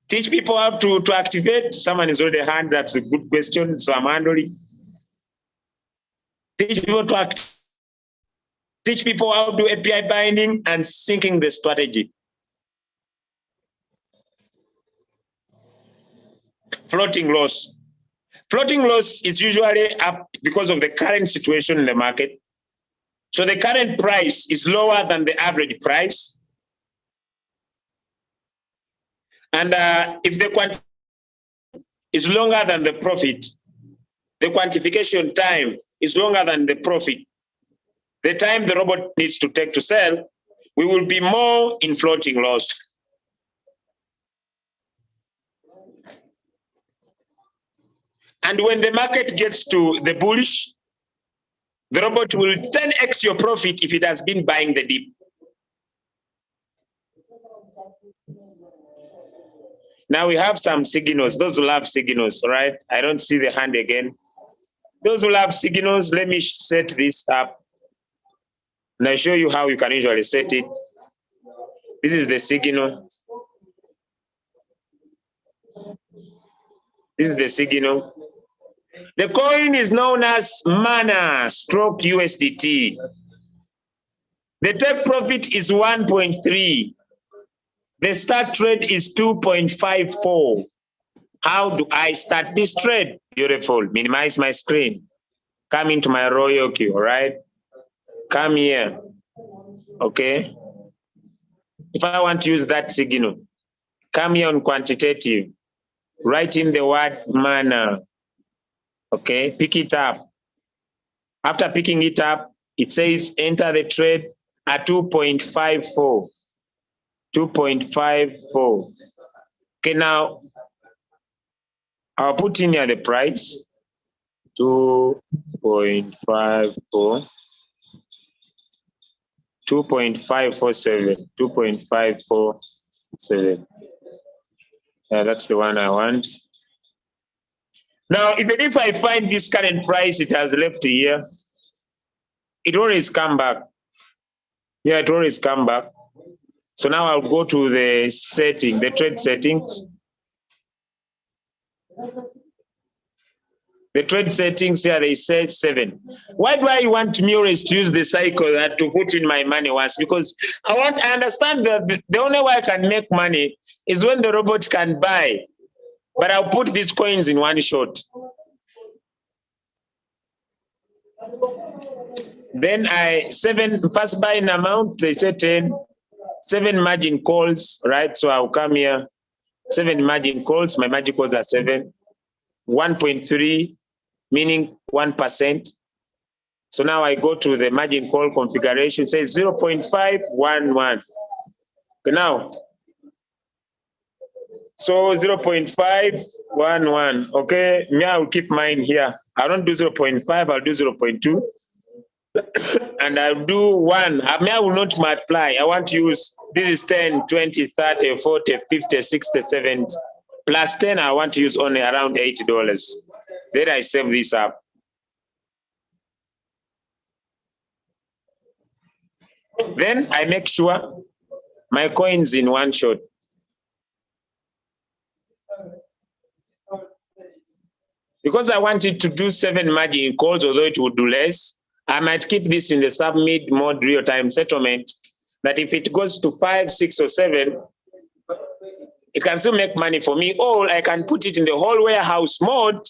Teach people how to activate. Someone is already hand. That's a good question. So I'm handling. Teach people to act. Teach people how to do API binding and syncing the strategy. Floating loss. Floating loss is usually up because of the current situation in the market. So the current price is lower than the average price. And if the quantity is longer than the profit, the quantification time is longer than the profit, the time the robot needs to take to sell, we will be more in floating loss. And when the market gets to the bullish, the robot will 10x your profit if it has been buying the dip. Now we have some signals. Those who love signals, right? I don't see the hand again. Those who love signals, let me set this up. And I show you how you can usually set it. This is the signal. This is the signal. The coin is known as Mana stroke USDT. The take profit is 1.3. The start trade is 2.54. How do I start this trade? Beautiful. Minimize my screen. Come into my Royalq, all right? Come here. Okay. If I want to use that signal, come here on quantitative. Write in the word Mana. Okay, pick it up. After picking it up, it says enter the trade at 2.54. 2.54. Okay, now I'll put in here the price. 2.54. 2.547. 2.547. That's the one I want. Now, even if I find this current price, it has left here, it always come back. Yeah, it always come back. So now I'll go to the setting, the trade settings. The trade settings here, they say 7. Why do I want me always to use the cycle to put in my money once? Because I understand that the only way I can make money is when the robot can buy. But I'll put these coins in one shot. Then first buying amount, they say 10, 7 margin calls, right? So I'll come here, 7 margin calls, my margin calls are 7, 1.3, meaning 1%. So now I go to the margin call configuration, it says 0.511. Okay, now, so 0.511, okay, me, I'll keep mine here. I don't do 0.5, I'll do 0.2. And I'll do 1. I will not multiply. I want to use, this is 10, 20, 30, 40, 50, 60, 70. Plus 10, I want to use only around $80. Then I save this up. Then I make sure my coin's in one shot. Because I wanted to do 7 margin calls, although it would do less, I might keep this in the submit mode real-time settlement, that if it goes to 5, 6, or 7, it can still make money for me, or I can put it in the whole warehouse mode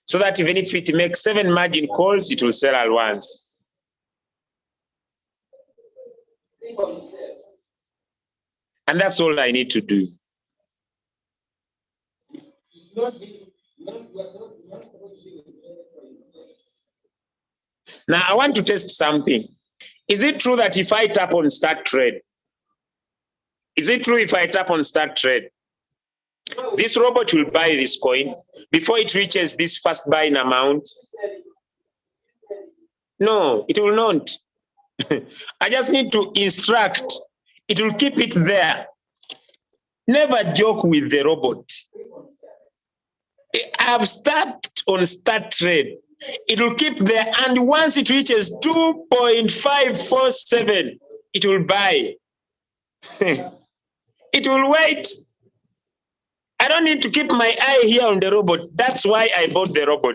so that even if it makes 7 margin calls, it will sell at once. And that's all I need to do. Now, I want to test something. Is it true that if I tap on start trade, is it true if I tap on start trade, this robot will buy this coin before it reaches this first buying amount? No, it will not. I just need to instruct. It will keep it there. Never joke with the robot. I have started on start trade. It will keep there, and once it reaches 2.547, it will buy. It will wait. I don't need to keep my eye here on the robot. That's why I bought the robot.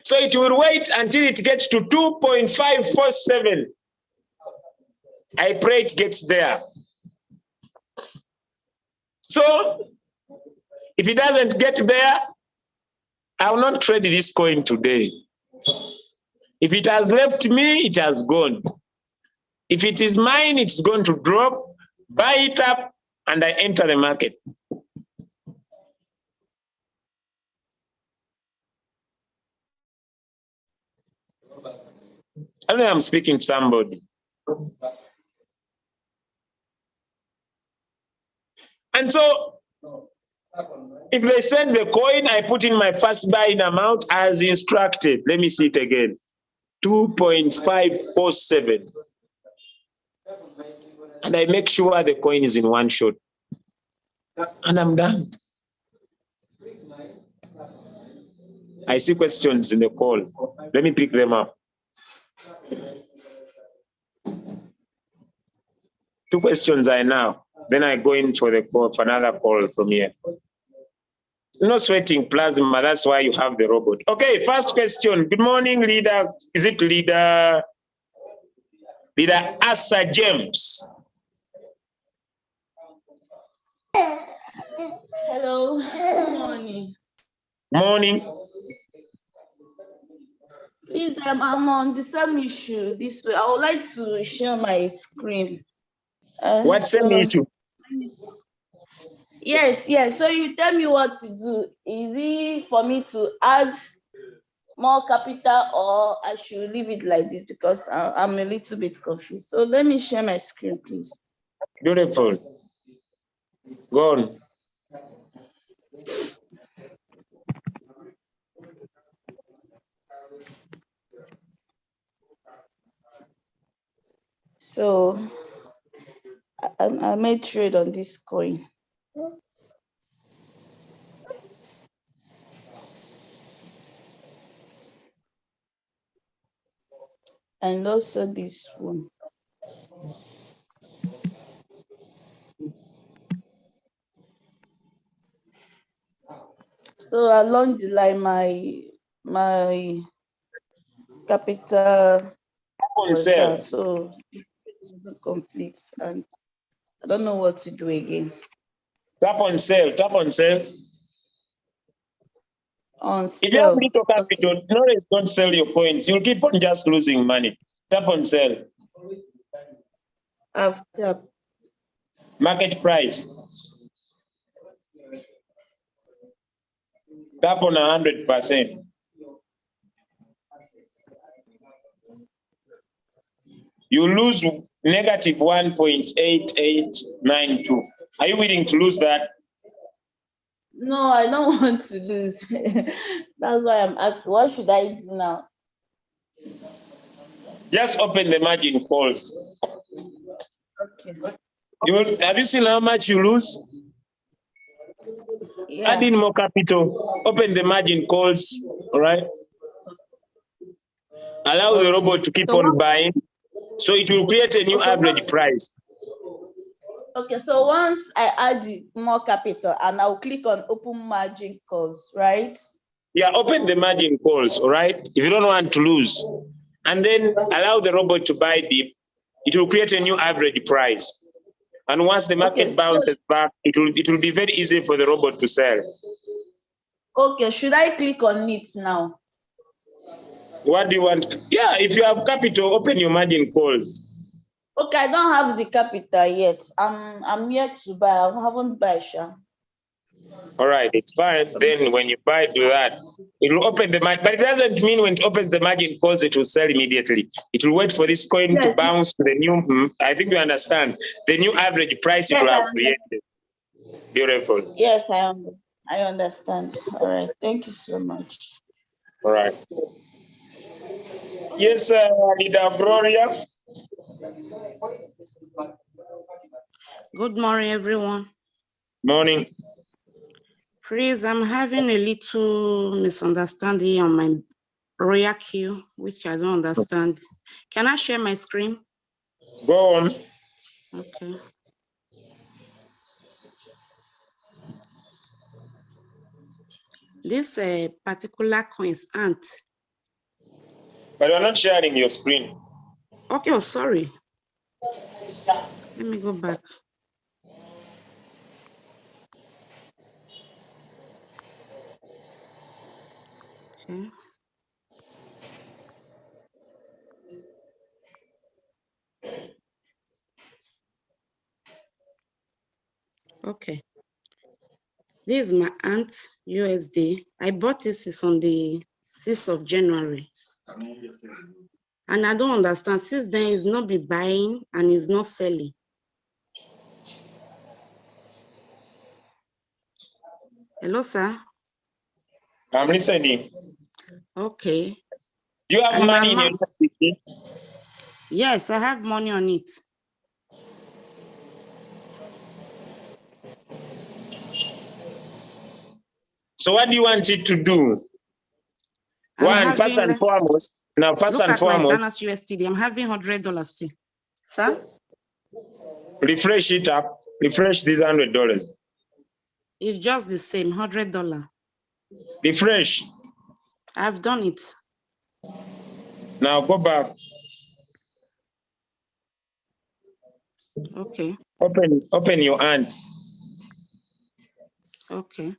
So it will wait until it gets to 2.547. I pray it gets there. So if it doesn't get there, I will not trade this coin today. If it has left me, it has gone. If it is mine, it's going to drop, buy it up, and I enter the market. I know I'm speaking to somebody. And so, if they send the coin, I put in my first buying amount as instructed. Let me see it again. 2.547. And I make sure the coin is in one shot. And I'm done. I see questions in the call. Let me pick them up. 2 questions I now. Then I go in for the call, for another call from here. No sweating plasma, that's why you have the robot. Okay, first question. Good morning, leader. Is it leader Asa James? Hello, good morning. Morning. Please, I'm on the same issue this way. I would like to share my screen. What same issue? Yes. So you tell me what to do. Is it for me to add more capital, or I should leave it like this, because I'm a little bit confused. So let me share my screen, please. Beautiful. Go on. So I made trade on this coin. And also this one. So along the line, my capital was down, so it complete, and I don't know what to do again. Tap on sell. Tap on sell. On if you have sell. little capital, Okay. no, don't sell your coins. You'll keep on just losing money. Tap on sell. I've tapped. Market price. Tap on 100%. You lose negative 1.8892. Are you willing to lose that? No, I don't want to lose. That's why I'm asking, what should I do now? Just open the margin calls. Okay. Have you seen how much you lose? Yeah. Add in more capital. Open the margin calls. All right. Allow the robot to keep on buying. So it will create a new average price. Okay, so once I add more capital, and I'll click on open margin calls, right? Yeah, open the margin calls, all right? If you don't want to lose, and then allow the robot to buy dip, it will create a new average price. And once the market Okay, bounces back, it will be very easy for the robot to sell. Okay, should I click on it now? What do you want? Yeah, if you have capital, open your margin calls. Okay, I don't have the capital yet. I'm yet to buy. I haven't buy, Sha. All right, it's fine. Then when you buy, do that. It will open the margin, but it doesn't mean when it opens the margin calls, it will sell immediately. It will wait for this coin to bounce to the new. I think you understand the new average price it will have created. Beautiful. Yes, I understand. All right. Thank you so much. All right. Yes, Leader Gloria. Good morning, everyone. Morning. Please, I'm having a little misunderstanding on my Royalq, which I don't understand. Can I share my screen? Go on. Okay. This particular coins ant. But you're not sharing your screen. Okay, oh, sorry. Let me go back. Okay. Okay. This is my ant USD. I bought this on the 6th of January. And I don't understand. Since then, it's not be buying and it's not selling. Hello, sir. I'm listening. Okay. Do you have And money in your USDT? Yes, I have money on it. So what do you want it to do? First and foremost, look at my Ghana's USD. I'm having $100 still. Sir? Refresh it up. Refresh these $100. It's just the same, $100. Refresh. I've done it. Now go back. Okay. Open your ant. Okay.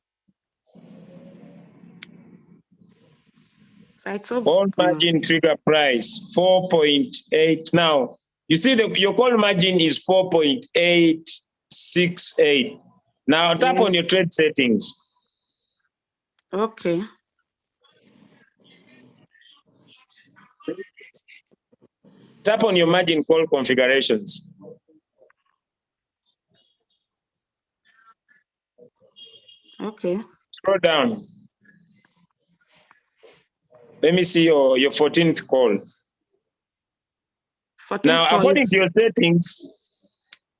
So I told Call margin trigger price 4.8. Now you see your call margin is 4.868. Now tap on your trade settings. Okay. Tap on your margin call configurations. Okay. Scroll down. Let me see your 14th call. 14th now, call according to your settings,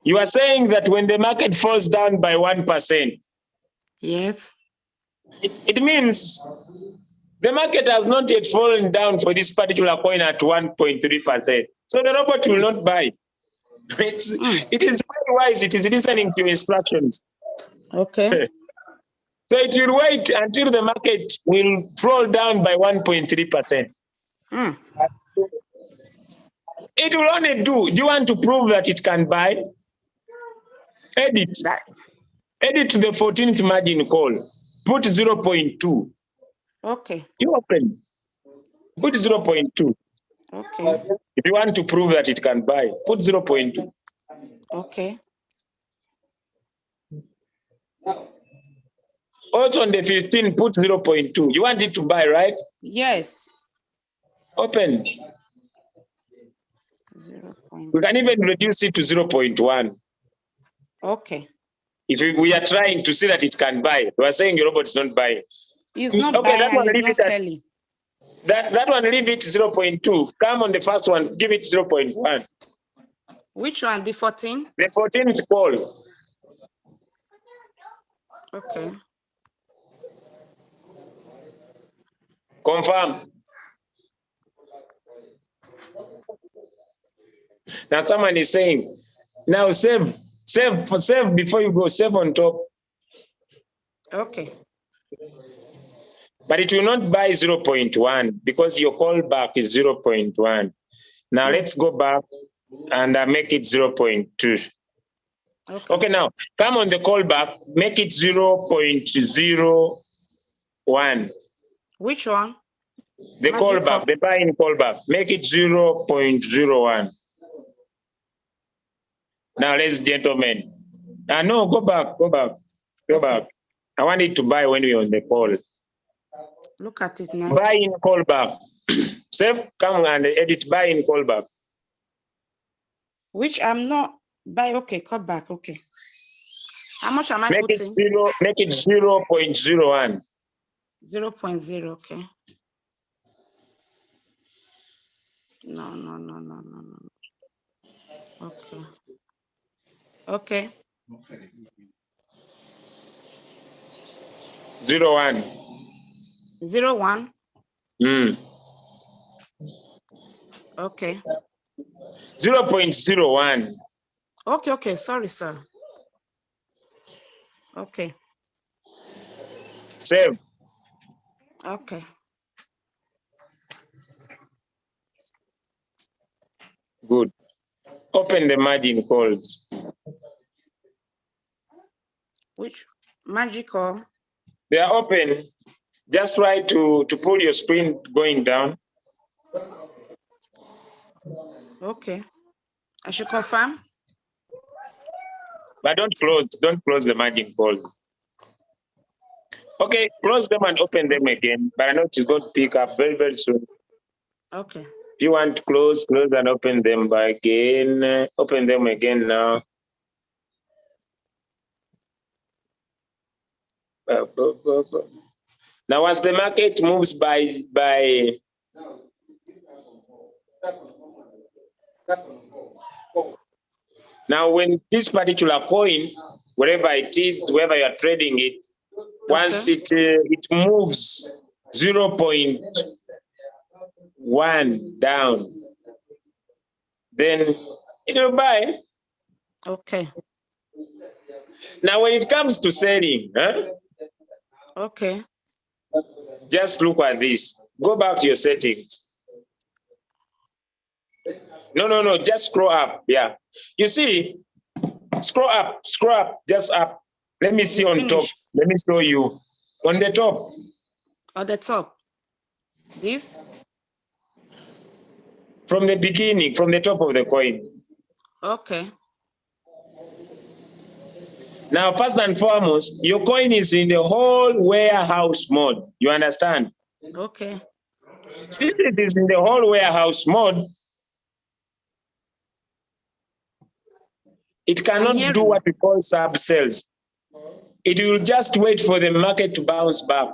you are saying that when the market falls down by 1%, yes, it means the market has not yet fallen down for this particular coin at 1.3%. So the robot will not buy. It is very wise. It is listening to instructions. Okay. So it will wait until the market will fall down by 1.3%. It will only do you want to prove that it can buy? Edit. Edit to the 14th margin call. Put 0.2. Okay. You open. Put 0.2. Okay. If you want to prove that it can buy, put 0.2. Okay. Also on the 15, put 0.2. You want it to buy, right? Yes. Open. 0.2. We can even reduce it to 0.1. Okay. If we are trying to see that it can buy, we are saying your robot is not buying. It's not buying and it's not selling. That one, leave it 0.2. Come on the first one, give it 0.1. Which one? The 14? The 14th call. Okay. Confirm. Now someone is saying, now save before you go, save on top. Okay. but it will not buy 0.1 because your callback is 0.1. Now let's go back and make it 0.2. Okay, now come on the callback, make it 0.01. Which one? The callback, the buy-in callback, make it 0.01. Now, ladies and gentlemen, no, go back. I want it to buy when we're on the call. Look at it now. Buy in callback. Save, come and edit buy in callback. Which I'm not buy. Okay, callback. Okay. How much am I make putting? Make it 0.01. 0.0. Okay. No. Okay. Okay. 0.1. 0.1. Okay. 0.01. Okay. Sorry, sir. Okay. Save. Okay. Good. Open the margin calls. Which magical? They are open. Just try to pull your screen going down. Okay. I should confirm. But don't close the margin calls. Okay, close them and open them again. But I know it's going to pick up very, very soon. Okay. If you want to close and open them again. Open them again now. Now, as the market moves by now, when this particular coin, wherever it is, wherever you are trading it, once it moves 0.1 down, then it will buy. Okay. Now, when it comes to selling, okay, just look at this. Go back to your settings. No, just scroll up. Yeah. You see, scroll up, just up. Let me see it's on finished. top. Let me show you. On the top. On the top. This? From the beginning, from the top of the coin. Okay. Now, first and foremost, your coin is in the whole warehouse mode. You understand? Okay. Since it is in the whole warehouse mode, it cannot do what we call sub sales. It will just wait for the market to bounce back.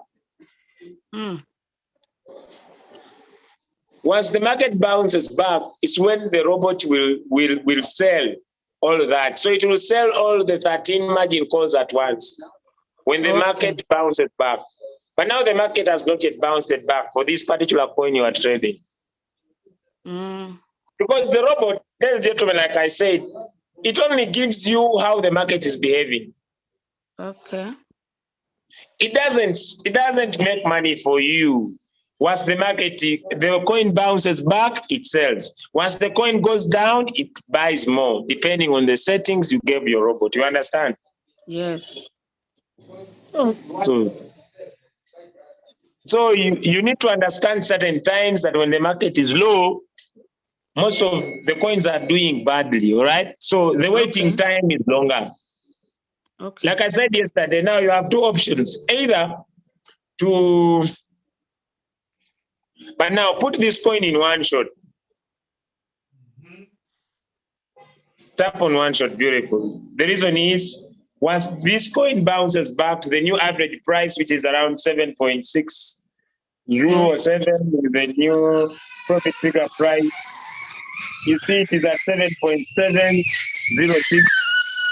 Once the market bounces back, it's when the robot will sell all that. So it will sell all the 13 margin calls at once when the market bounces back. But now the market has not yet bounced back for this particular coin you are trading. Because the robot, ladies and gentlemen, like I said, it only gives you how the market is behaving. Okay. It doesn't make money for you. Once the coin bounces back, it sells. Once the coin goes down, it buys more, depending on the settings you gave your robot. You understand? Yes. So you need to understand certain times that when the market is low, most of the coins are doing badly, all right? So the waiting time is longer. Okay. Like I said yesterday, now you have two options. Either to... But now put this coin in one shot. Tap on one shot, beautiful. The reason is, once this coin bounces back to the new average price, which is around 7.6 euro 7 with the new profit figure price, you see it is at 7.706.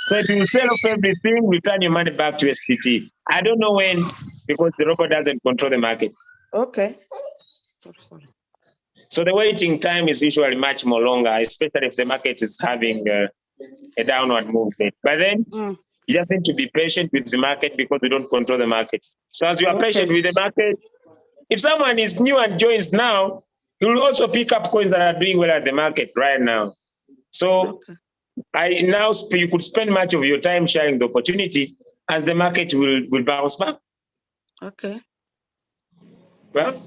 So if you sell off everything, return your money back to SPT. I don't know when, because the robot doesn't control the market. Okay. Sorry. So the waiting time is usually much more longer, especially if the market is having a downward movement. But then you just need to be patient with the market because we don't control the market. So as you are patient with the market, If someone is new and joins now, you will also pick up coins that are doing well at the market right now. So you could spend much of your time sharing the opportunity as the market will bounce back. Okay. Well,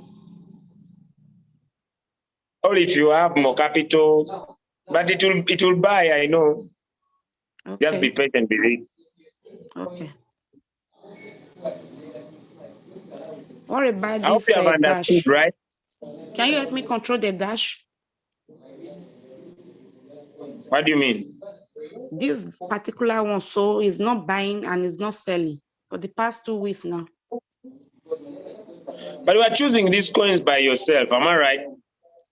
or if you have more capital, but it will buy, I know. Okay. Just be patient with it. Okay. What about I hope this you have understood, dash? right? Can you help me control the dash? What do you mean? This particular one, so is not buying and is not selling for the past 2 weeks now. But you are choosing these coins by yourself, am I right?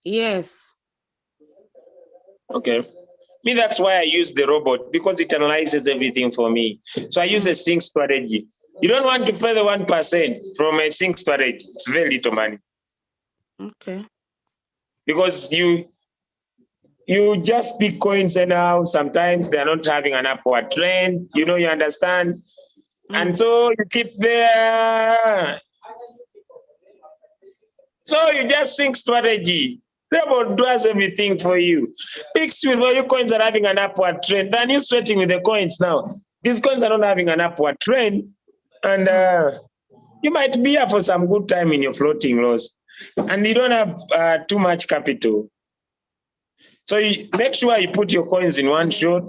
Yes. Okay. Me, that's why I use the robot, because it analyzes everything for me. So I use a sync strategy. You don't want to pay the 1% from a sync strategy. It's very little money. Okay. Because you just pick coins anyhow. Sometimes they're not having an upward trend. You understand? And so you keep there. So you just sync strategy. The robot does everything for you. Picks with all your coins are having an upward trend. Then you're sweating with the coins now. These coins are not having an upward trend. And you might be here for some good time in your floating loss. And you don't have too much capital. So you make sure you put your coins in one shot.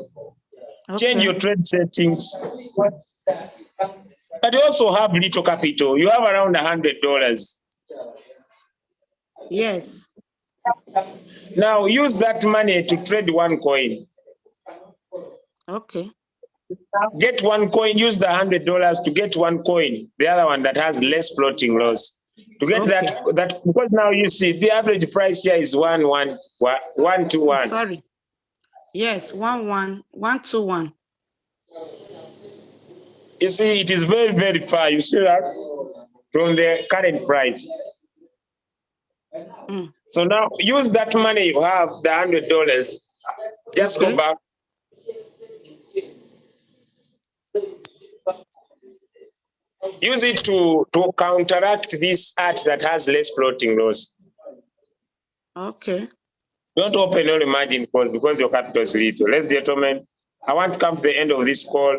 Okay. Change your trade settings. But you also have little capital. You have around $100. Yes. Now use that money to trade one coin. Okay. Get one coin, use the $100 to get one coin, the other one that has less floating loss. To get that because now you see the average price here is 121. Sorry. Yes, 121. You see, it is very, very far. You see that from the current price. So now use that money you have, the $100. Just go back. Use it to counteract this art that has less floating loss. Okay. Don't open all the margin calls because your capital is little. Ladies and gentlemen, I want to come to the end of this call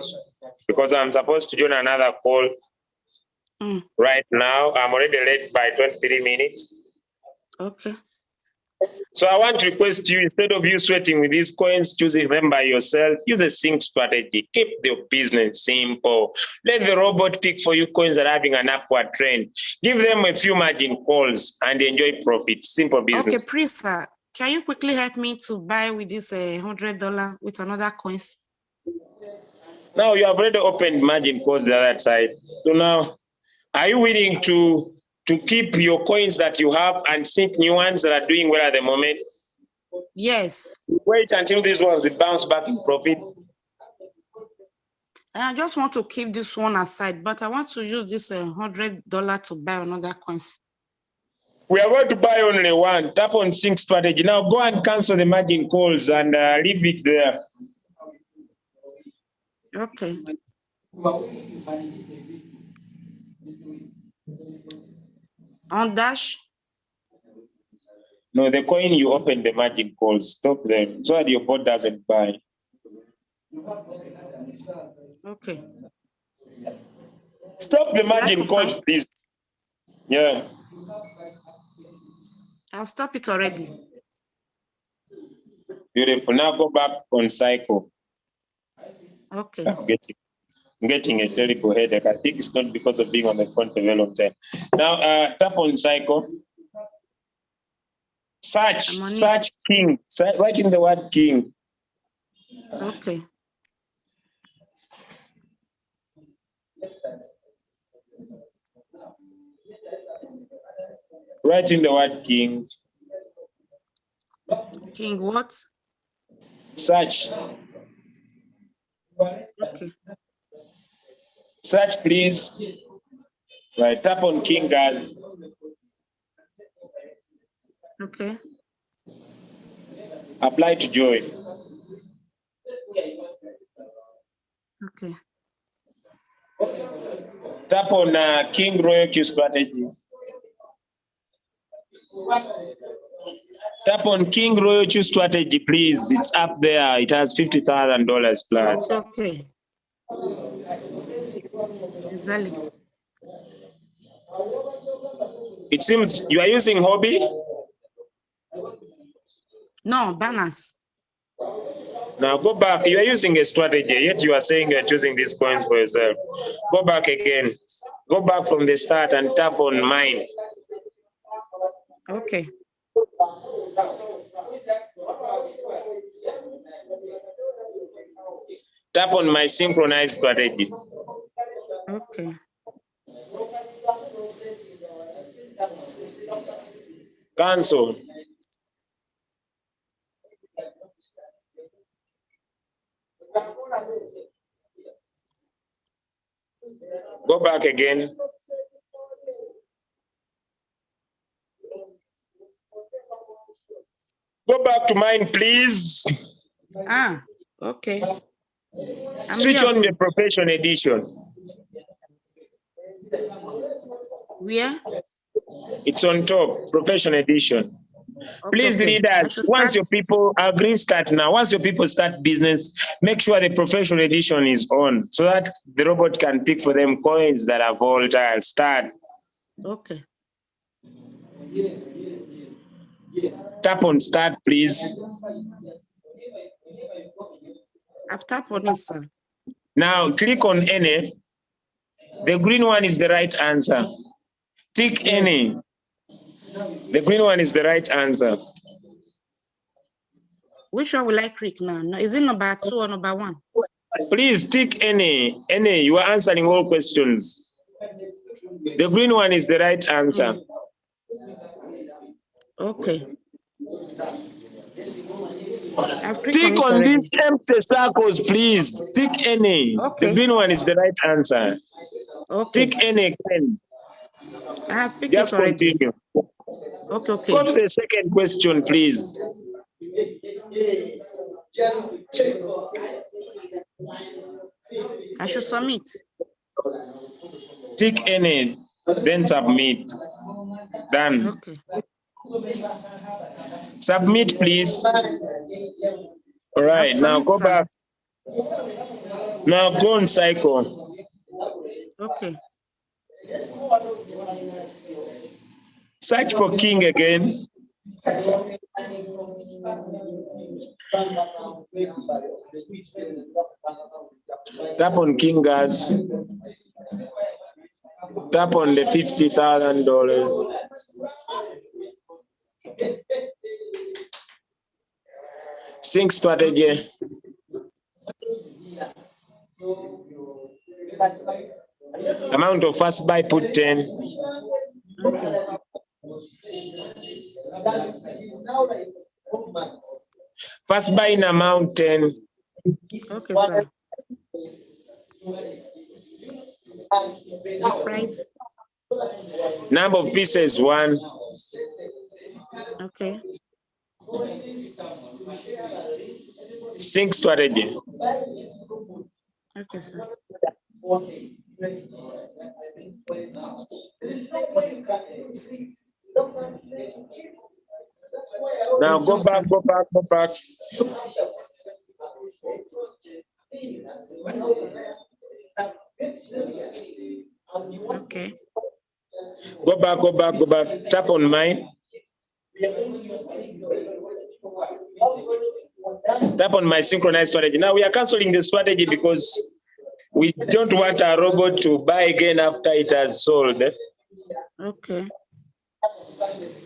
because I'm supposed to join another call right now. I'm already late by 23 minutes. Okay. So I want to request you, instead of you sweating with these coins, choosing them by yourself, use a sync strategy. Keep the business simple. Let the robot pick for you coins that are having an upward trend. Give them a few margin calls and enjoy profits. Simple business. Okay, please, can you quickly help me to buy with this $100 with another coins? Now you have already opened margin calls the other side. So now, are you willing to keep your coins that you have and sync new ones that are doing well at the moment? Yes. Wait until these ones will bounce back in profit. I just want to keep this one aside, but I want to use this $100 to buy another coins. We are going to buy only one. Tap on sync strategy. Now go and cancel the margin calls and leave it there. Okay. On dash? No, the coin you open the margin calls. Stop them so that your bot doesn't buy. Okay. Stop the margin calls, please. Yeah. I'll stop it already. Beautiful. Now go back on cycle. Okay. I'm getting a terrible headache. I think it's not because of being on the phone for a very long time. Now tap on cycle. Search king. Write in the word king. Okay. Write in the word king. King what? Search. Okay. Search, please. Right. Tap on king, guys. Okay. Apply to join. Okay. Tap on King Royalq strategy. Tap on King Royalq strategy, please. It's up there. It has $50,000 plus. Okay. Exactly. It seems you are using hobby. No, balance. Now go back. You are using a strategy, yet you are saying you are choosing these coins for yourself. Go back again. Go back from the start and tap on mine. Okay. Tap on my synchronized strategy. Okay. Cancel. Go back again. Go back to mine, please. Ah, okay. Switch on the profession edition. Where? It's on top, profession edition. Okay, Please, okay. leaders, once your people agree, start now. Once your people start business, make sure the professional edition is on so that the robot can pick for them coins that are volatile. Start. Okay. Tap on start, please. I've tapped on it, sir. Now click on any. The green one is the right answer. Tick Yes. any. The green one is the right answer. Which one will I click now? No, is it number 2 or number 1? Please tick any. Any. You are answering all questions. The green one is the right answer. Okay. I've clicked Tick on on it these already. empty circles, please. Tick any. Okay. The green one is the right answer. Okay. Tick any. I have picked Just it already. continue. Okay, okay. Go to the second question, please. I should submit. Tick any, then submit. Done. Okay. Submit, please. All right, now submit, go sir. back. Now go on cycle. Okay. Search for King again. Tap on King Gas. Tap on the $50,000. Sync strategy. Amount of first buy, put 10. Okay. First buy in amount 10. Okay, sir. The price. Number of pieces 1. Okay. Sync strategy. Okay, sir. Now It's go done, back, sir. go back, go back. Okay. Go back, go back, go back. Tap on mine. Tap on my synchronized strategy. Now we are canceling the strategy because we don't want our robot to buy again after it has sold. Okay.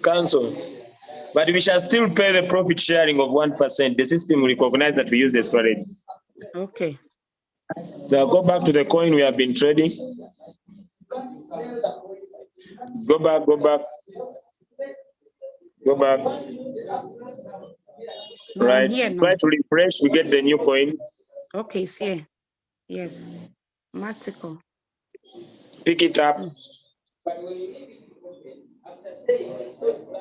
Cancel. But we shall still pay the profit sharing of 1%. The system will recognize that we use the strategy. Okay. Now go back to the coin we have been trading. Go back, go back. Go back. No, Right. I'm here now. Try to refresh, we get the new coin. Okay, it's here. Yes. Matical. Pick it up.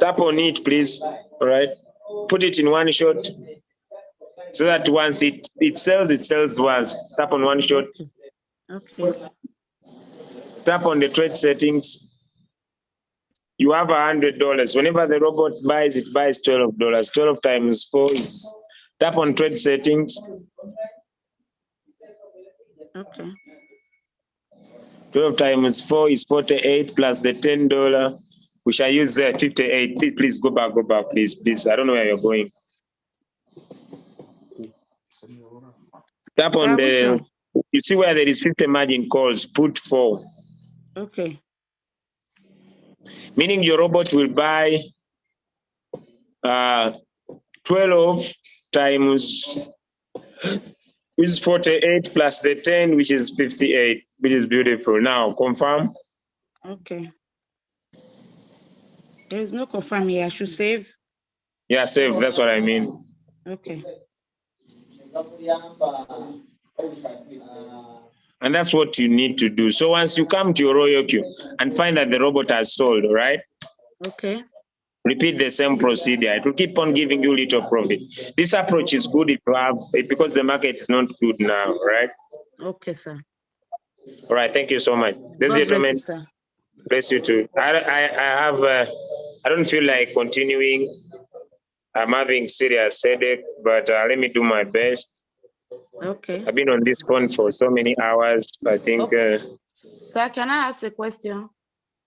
Tap on it, please. All right. Put it in one shot so that once it sells once. Tap on one shot. Okay. Okay. Tap on the trade settings. You have $100. Whenever the robot buys, it buys $12. 12 times 4 is, tap on trade settings. Okay. 12 times 4 is 48 plus the $10. We shall use 58. Please go back, please. I don't know where you're going. Tap on the, you see where there is 50 margin calls, put 4. Okay. Meaning your robot will buy 12 times, which is 48 plus the 10, which is 58, which is beautiful. Now confirm. Okay. There is no confirm here. I should save. Yeah, save. That's what I mean. Okay. And that's what you need to do. So once you come to your Royalq and find that the robot has sold, right? Okay. Repeat the same procedure. It will keep on giving you little profit. This approach is good if you have, because the market is not good now, right? Okay, sir. All right. Thank you so much. Ladies and gentlemen, sir. bless you too. I don't feel like continuing. I'm having serious headache, but let me do my best. Okay. I've been on this phone for so many hours. I think. Okay. Sir, can I ask a question?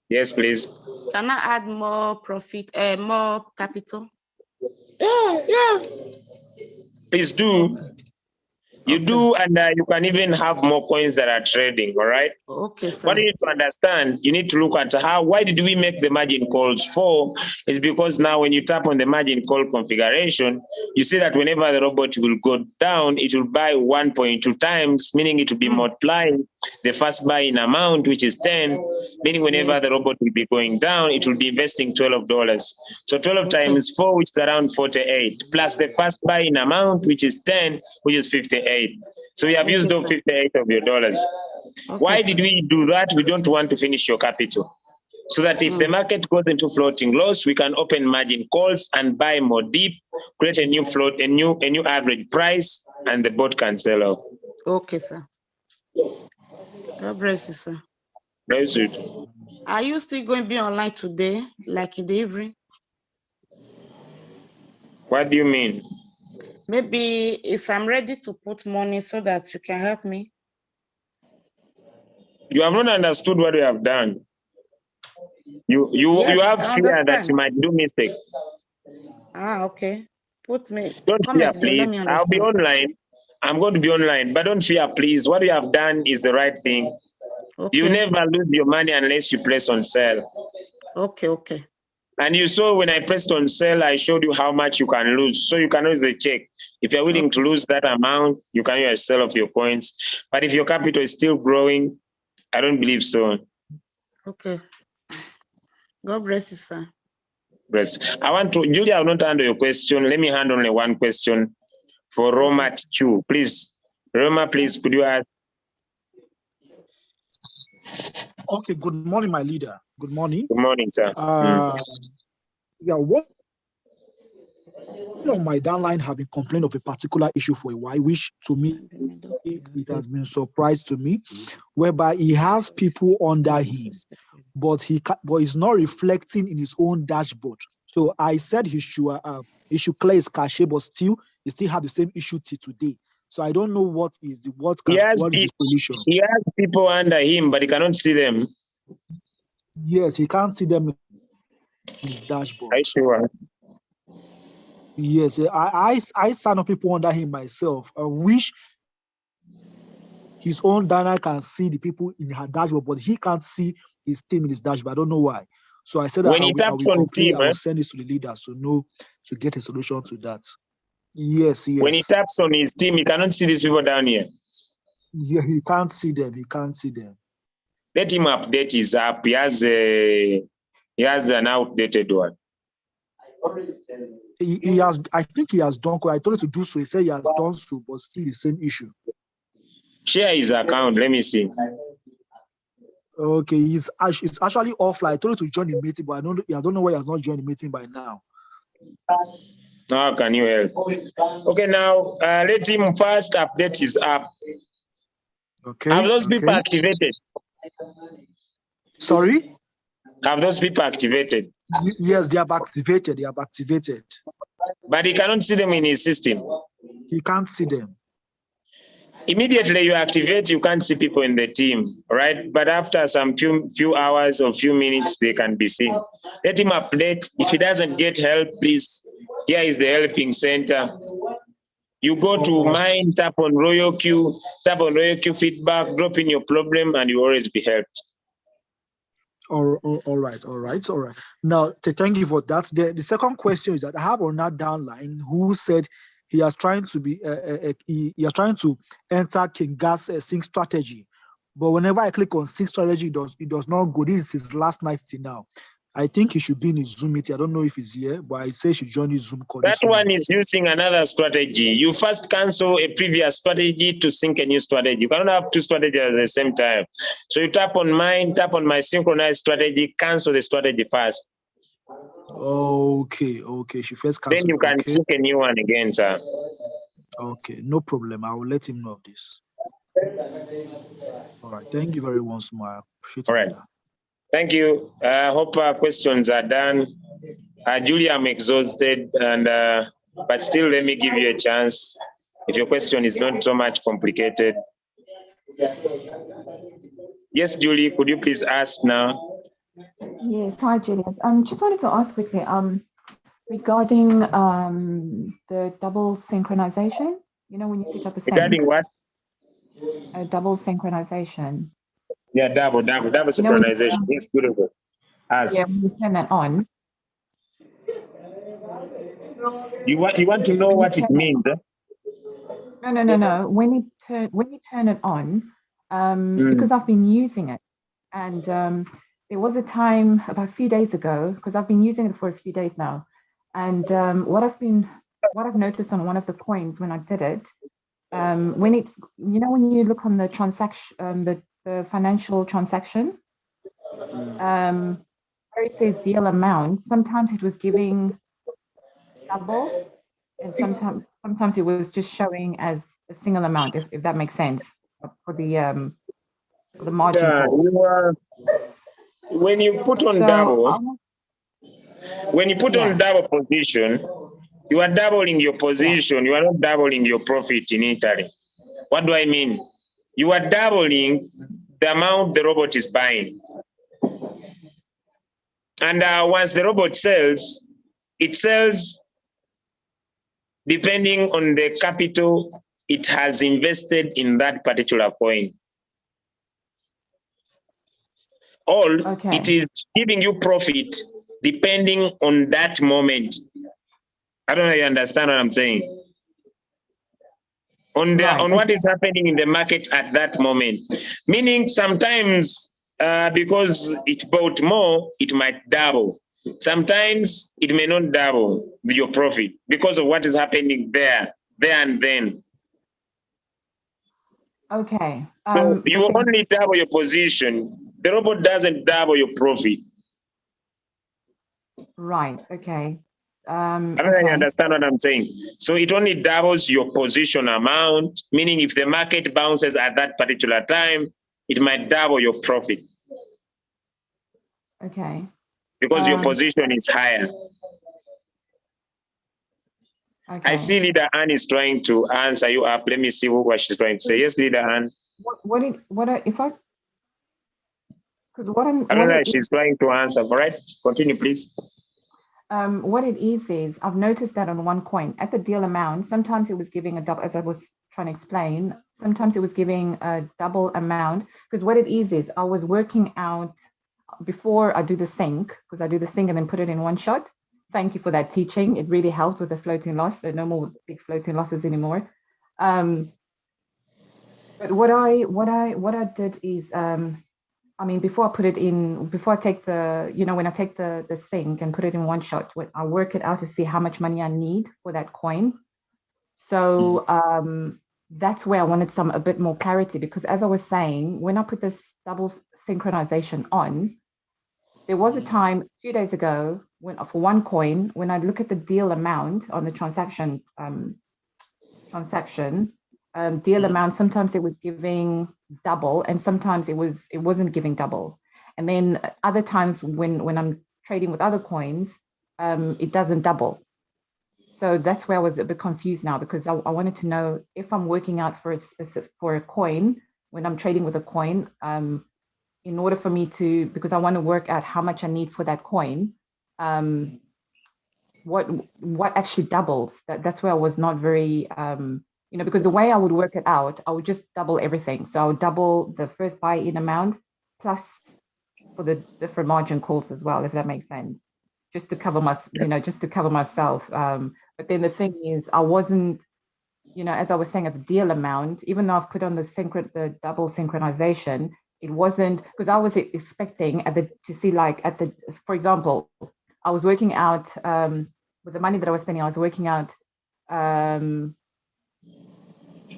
Yes, please. Can I add more profit, more capital? Yeah. Please do. Okay. You do, and you can even have more coins that are trading, all right? Okay, sir. What you need to understand, you need to look at why did we make the margin calls for? Is because now when you tap on the margin call configuration, you see that whenever the robot will go down, it will buy 1.2 times, meaning it will be multiplying the first buy-in amount, which is 10, meaning whenever the robot will be going down, it will be investing $12. So 12 times 4, which is around 48, plus the first buy-in amount, which is 10, which is 58. So we have used up 58 of your dollars. Why did we do that? We don't want to finish your capital. So that if the market goes into floating loss, we can open margin calls and buy more deep, create a new float, a new average price, and the bot can sell off. Okay, sir. God bless you, sir. Bless you. Are you still going to be online today, like in the evening? What do you mean? Maybe if I'm ready to put money so that you can help me. You have not understood what we have done. You have fear that you might do mistake. Ah, okay. Put me. Don't Come fear, again. please. Let me understand. I'll be online. I'm going to be online, but don't fear, please. What you have done is the right thing. Okay. You never lose your money unless you place on sale. Okay. And you saw when I pressed on sell, I showed you how much you can lose. So you can use the check. If you're willing to lose that amount, you can use sell of your coins. But if your capital is still growing, I don't believe so. Okay. God bless you, sir. Bless. I want to, Julia, I will not handle your question. Let me handle only one question for Roma Chu. Please, Roma, please, could you ask? Okay, good morning, my leader. Good morning. Good morning, sir. Yeah, one of my downline have been complaining of a particular issue for a while, which to me, it has been a surprise to me, whereby he has people under him, but he's not reflecting in his own dashboard. So I said he should clear his cache, but still, he still have the same issue till today. So I don't know what is the solution. He has people under him, but he cannot see them. Yes, he can't see them in his dashboard. Are you sure? Yes, I stand up people under him myself. I wish his own Dana can see the people in her dashboard, but he can't see his team in his dashboard. I don't know why. So I said when I I will send this to the leaders to get a solution to that. Yes. When he taps on his team, he cannot see these people down here. Yeah, he can't see them. He can't see them. Let him update his app. He has an outdated one. He has. I think he has done. I told him to do so. He said he has done so, but still the same issue. Share his account. Let me see. Okay, it's actually offline. I told him to join the meeting, but I don't know why he has not joined the meeting by now. How can you help? Okay, now let him first update his app. Okay. Have those people activated? Sorry? Have those people activated? Yes, they have activated. They have activated. But he cannot see them in his system. He can't see them. Immediately you activate, you can't see people in the team, right? But after some few hours or few minutes, they can be seen. Let him update. If he doesn't get help, please, here is the helping center. You go to mine, tap on Royalq, tap on Royalq feedback, drop in your problem, and you always be helped. All right. Now, thank you for that. The second question is that I have on that downline who said he is trying to be he is trying to enter King Gas sync strategy, but whenever I click on sync strategy, it does not go. This is his last night till now. I think he should be in his Zoom meeting. I don't know if he's here, but I say he should join his Zoom call. That one is using another strategy. You first cancel a previous strategy to sync a new strategy. You cannot have two strategies at the same time. So you tap on mine, tap on my synchronized strategy, cancel the strategy first. Okay. She first cancel. Then you can sync a new one again, sir. Okay, no problem. I will let him know of this. All right. Thank you very much, Smile. Appreciate it. All right. Thank you. I hope questions are done. Julia, I'm exhausted, but still, let me give you a chance. If your question is not so much complicated. Yes, Julie, could you please ask now? Yes, hi, Julius. Just wanted to ask quickly, regarding the double synchronization. You know, when you set up a sync. Regarding what? A double synchronization. Yeah, double synchronization. It's beautiful. Yeah, when you turn that on. You want to know what it means? No. When you turn it on, because I've been using it, and there was a time about a few days ago, because I've been using it for a few days now, and what I've noticed on one of the coins when I did it, when it's, you know, when you look on the transaction, the financial transaction, where it says deal amount, sometimes it was giving double, and sometimes it was just showing as a single amount, if that makes sense, for the margin calls. When you put on double, when you put on double position, you are doubling your position. You are not doubling your profit in Italy. What do I mean? You are doubling the amount the robot is buying. And once the robot sells, it sells depending on the capital it has invested in that particular coin. It is giving you profit depending on that moment. I don't know if you understand what I'm saying. On what is happening in the market at that moment. Meaning sometimes because it bought more, it might double. Sometimes it may not double your profit because of what is happening there and then. Okay. So you only double your position. The robot doesn't double your profit. Right. Okay. I don't know if you understand what I'm saying. So it only doubles your position amount, meaning if the market bounces at that particular time, it might double your profit. Okay. Because your position is higher. Okay. I see Leader Anne is trying to answer you up. Let me see what she's trying to say. Yes, Leader Anne. I don't know if she's trying to answer. All right, continue, please. What it is I've noticed that on one coin at the deal amount, sometimes it was giving a double, as I was trying to explain, sometimes it was giving a double amount, because what it is I was working out before I do the sync, because I do the sync and then put it in one shot. Thank you for that teaching. It really helped with the floating loss. There are no more big floating losses anymore. But what I did is, I mean, before I put it in, before I take the, you know, when I take the sync and put it in one shot, when I work it out to see how much money I need for that coin. So that's where I wanted a bit more clarity, because as I was saying, when I put this double synchronization on, there was a time a few days ago when for one coin, when I look at the deal amount on the transaction deal amount, sometimes it was giving double and sometimes it wasn't giving double. And then other times when I'm trading with other coins, it doesn't double. So that's where I was a bit confused now, because I wanted to know if I'm working out for a coin, when I'm trading with a coin, in order for me to, because I want to work out how much I need for that coin, what actually doubles. That's where I was not very, because the way I would work it out, I would just double everything. So I would double the first buy-in amount plus for the different margin calls as well, if that makes sense, just to cover myself. But then the thing is, I wasn't, as I was saying, at the deal amount, even though I've put on the double synchronization, it wasn't, because I was expecting to see for example, I was working out with the money that I was spending, I was working out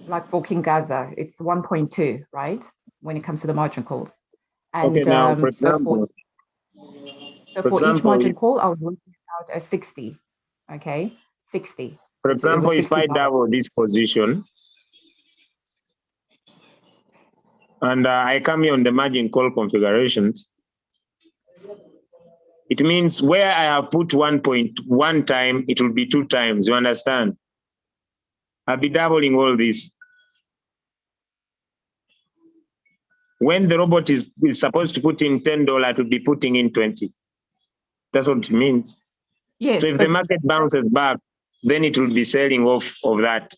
like for King Gaza, it's 1.2, right? When it comes to the margin calls. And okay, now, for example, for each margin call, I was working out as 60, okay? 60. For example, if I $60. double this position, and I come here on the margin call configurations, it means where I have put 1.1 time, it will be 2 times, you understand? I'll be doubling all this. When the robot is supposed to put in $10, it will be putting in 20. That's what it means. Yes. So if the market bounces back, then it will be selling off of that.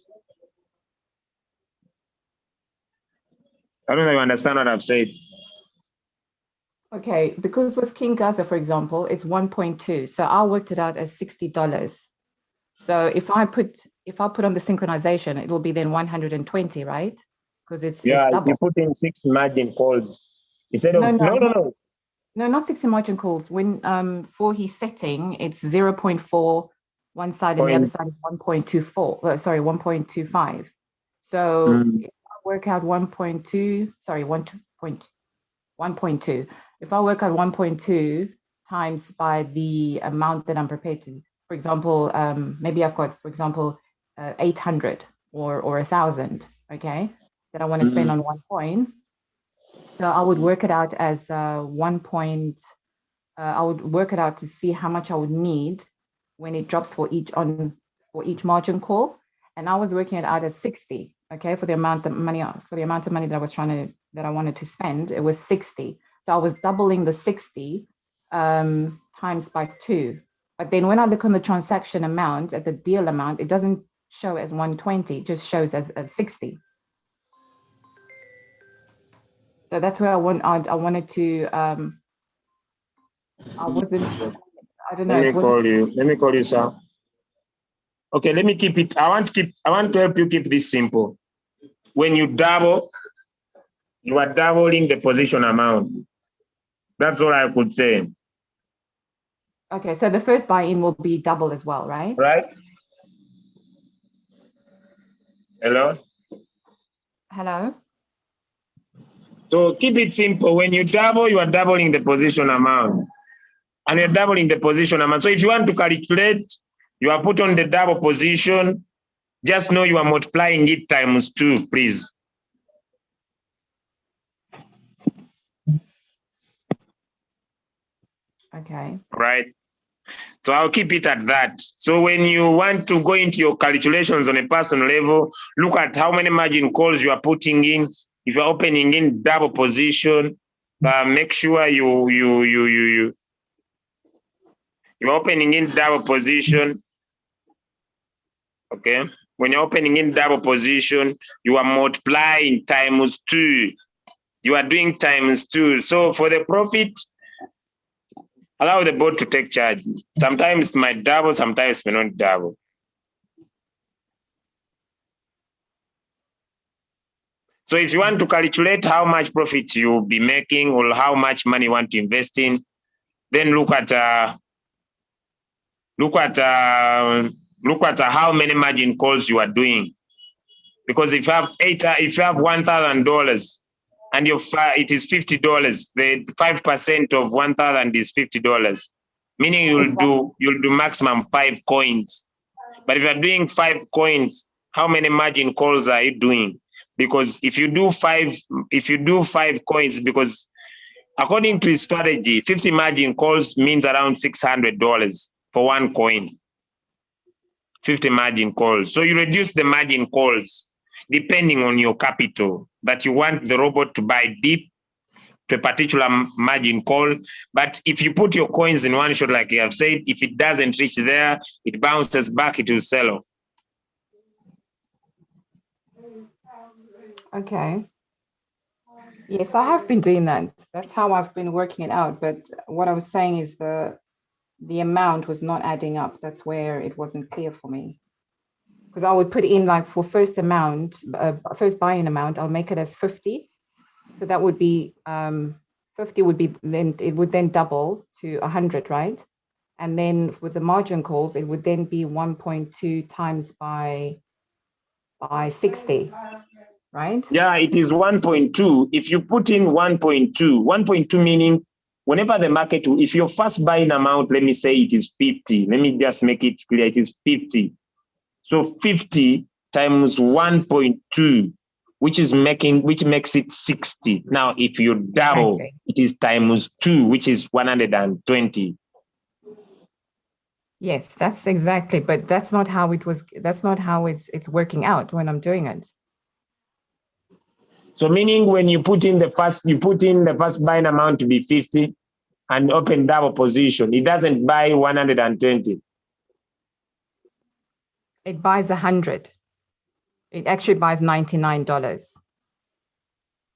I don't know if you understand what I've said. Okay, because with King Gaza, for example, it's 1.2. So I worked it out as $60. So if I put on the synchronization, it will be then 120, right? Because it's double. You put in 6 margin calls instead of no, not 60 margin calls. When for his setting, it's 0.4 one side and the other side is 1.24. Sorry, 1.25. So if I work out 1.2, sorry, 1.2. If I work out 1.2 times by the amount that I'm prepared to, for example, maybe I've got, for example, 800 or 1,000, okay, that I want to spend on one coin. So I would work it out as I would work it out to see how much I would need when it drops for each margin call. And I was working it out as 60, okay, for the amount of money that I wanted to spend. It was 60. So I was doubling the 60 times by 2. But then when I look on the transaction amount at the deal amount, it doesn't show as 120, it just shows as 60. So that's where I wanted to, I wasn't, I don't know. Let me call you, sir. Okay, let me keep it. I want to help you keep this simple. When you double, you are doubling the position amount. That's all I could say. Okay, so the first buy-in will be double as well, right? Right? Hello? Hello? So keep it simple. When you double, you are doubling the position amount. And you're doubling the position amount. So if you want to calculate, you are put on the double position, just know you are multiplying it times 2, please. Okay. Right. So I'll keep it at that. So when you want to go into your calculations on a personal level, look at how many margin calls you are putting in. If you're opening in double position, make sure you're opening in double position. Okay. When you're opening in double position, you are multiplying times 2. You are doing times 2. So for the profit, allow the board to take charge. Sometimes it might double, sometimes it may not double. So if you want to calculate how much profit you'll be making or how much money you want to invest in, then look at how many margin calls you are doing. Because if you have $1,000 and it is $50, the 5% of 1,000 is $50, meaning you'll do maximum 5 coins. But if you're doing 5 coins, how many margin calls are you doing? Because if you do 5 coins, because According to his strategy, 50 margin calls means around $600 for one coin. 50 margin calls. So you reduce the margin calls depending on your capital that you want the robot to buy deep to a particular margin call. But if you put your coins in one shot, like you have said, if it doesn't reach there, it bounces back, it will sell off. Okay. Yes, I have been doing that. That's how I've been working it out. But what I was saying is the amount was not adding up. That's where it wasn't clear for me. Because I would put in like for first buying amount, I'll make it as 50. So that would be 50 would be then it would then double to 100, right? And then with the margin calls, it would then be 1.2 times by 60, right? Yeah, it is 1.2. If you put in 1.2, 1.2 meaning whenever the market, if your first buying amount, let me say it is 50. Let me just make it clear, it is 50. So 50 times 1.2, which makes it 60. Now, if you double, Exactly. it is times 2, which is 120. Yes, that's exactly, but that's not how it was. That's not how it's working out when I'm doing it. So meaning when you put in the first buying amount to be 50 and open double position, it doesn't buy 120. It buys 100. It actually buys $99.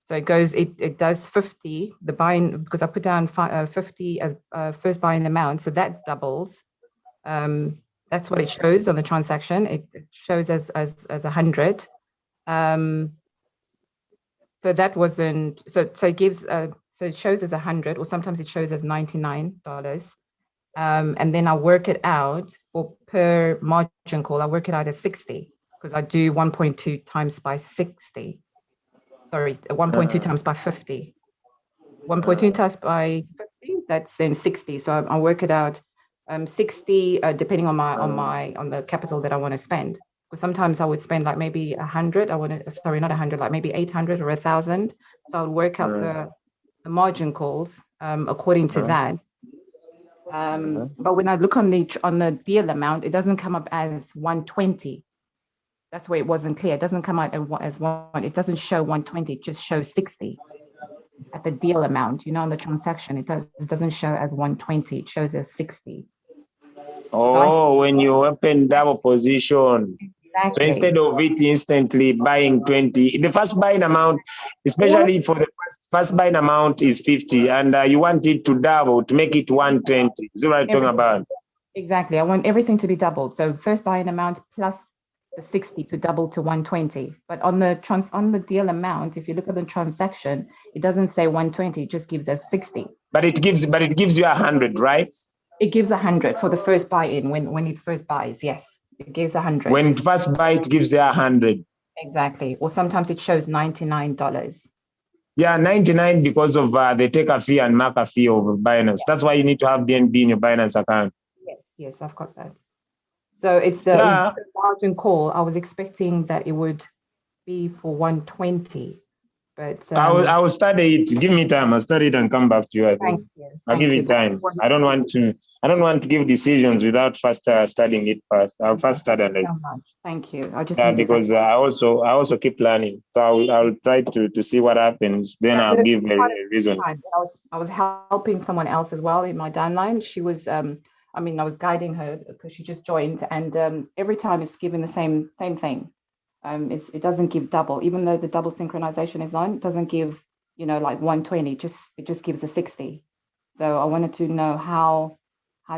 So it does 50, the buying, because I put down 50 as first buying amount. So that doubles. That's what it shows on the transaction. It shows as 100. So that wasn't, so it gives, so it shows as 100, or sometimes it shows as $99. And then I work it out for per margin call, I work it out as 60, because I do 1.2 times by 60. Sorry, 1.2 times by 50. 1.2 times by 50, that's then 60. So I work it out 60 depending on the capital that I want to spend. Because sometimes I would spend like maybe 100. Sorry, not 100, like maybe 800 or 1,000. So I would work out the margin calls according to that. But when I look on the deal amount, it doesn't come up as 120. That's where it wasn't clear. It doesn't come out as one. It doesn't show 120. It just shows 60 at the deal amount. On the transaction, it doesn't show as 120. It shows as 60. Oh, when you open double position. Exactly. So instead of it instantly buying 20, the first buying amount, especially for the first buying amount is 50, and you want it to double to make it 120. Is that what I'm talking about? Exactly. I want everything to be doubled. So first buying amount plus the 60 to double to 120. But on the deal amount, if you look at the transaction, it doesn't say 120. It just gives us 60. But it gives you 100, right? It gives 100 for the first buy-in when it first buys. Yes, it gives 100. When it first buy, it gives you 100. Exactly. Or sometimes it shows $99. Yeah, 99 because of they take a fee and mark a fee over Binance. That's why you need to have BNB in your Binance account. Yes, I've got that. So it's the margin call. I was expecting that it would be for 120, but I will study it. Give me time. I'll study it and come back to you. I think. I'll give it time. I don't want to give decisions without first studying it first. I'll first study this. Thank you. I just because I also keep learning. So I'll try to see what happens. Then I'll give a reason. I was helping someone else as well in my downline. She was I was guiding her because she just joined, and every time it's given the same thing. It doesn't give double, even though the double synchronization is on. It doesn't give like 120. It just gives a 60. So I wanted to know how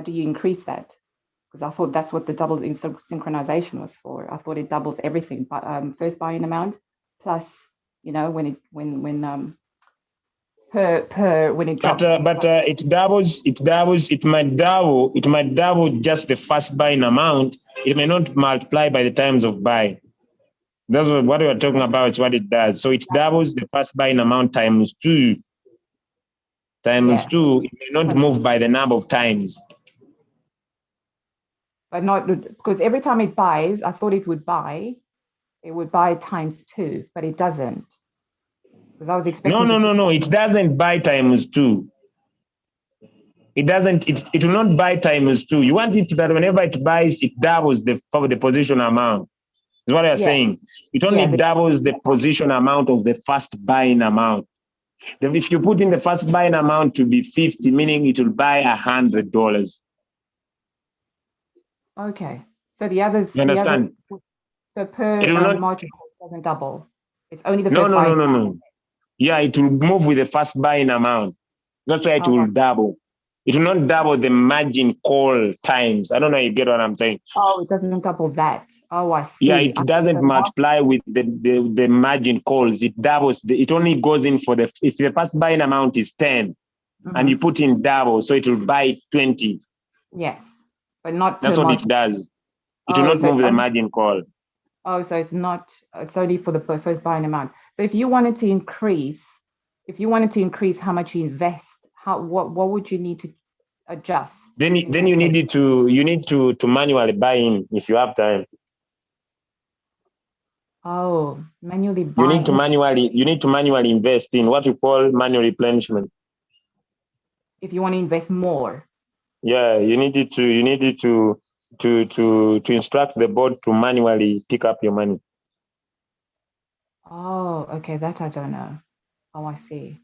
do you increase that? Because I thought that's what the double synchronization was for. I thought it doubles everything, but first buying amount plus when it drops. But it doubles. It might double just the first buying amount. It may not multiply by the times of buy. That's what we are talking about. Is what it does. So it doubles the first buying amount times 2. Times 2. It may not move by the number of times. But not because every time it buys, I thought it would buy times 2, but it doesn't. Because I was expecting No. It doesn't buy times 2. It doesn't. It will not buy times 2. You want it that whenever it buys, it doubles the position amount. Is what you're saying. It only doubles the position amount of the first buying amount. If you put in the first buying amount to be 50, meaning it will buy $100. Okay. So the others. You understand? So per margin call doesn't double. It's only the first buying. No. Yeah, it will move with the first buying amount. That's why it will double. It will not double the margin call times. I don't know if you get what I'm saying. Oh, it doesn't double that. Oh, I see. Yeah, it doesn't multiply with the margin calls. It doubles. It only goes in for if the first buying amount is 10 and you put in double, so it will buy 20. Yes, but not That's what it does. It will not move the margin call. Oh, so it's not, it's only for the first buying amount. So if you wanted to increase how much you invest, what would you need to adjust? Then you need to manually buy in if you have time. Oh, manually buy. You need to manually invest in what you call manual replenishment. If you want to invest more. Yeah, you needed to instruct the board to manually pick up your money. Oh, okay, that I don't know. Oh, I see.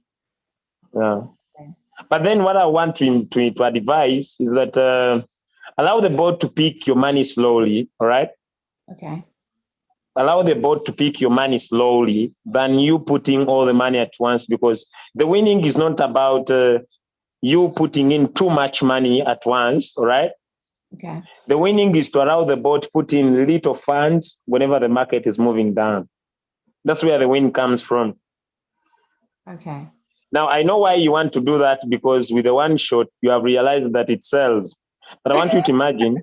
Yeah. Okay. But then what I want to advise is that allow the board to pick your money slowly, all right? Okay. Allow the board to pick your money slowly than you putting all the money at once, because the winning is not about you putting in too much money at once, all right? Okay. The winning is to allow the board to put in little funds whenever the market is moving down. That's where the win comes from. Okay. Now, I know why you want to do that, because with the one shot, you have realized that it sells. But I want you to imagine,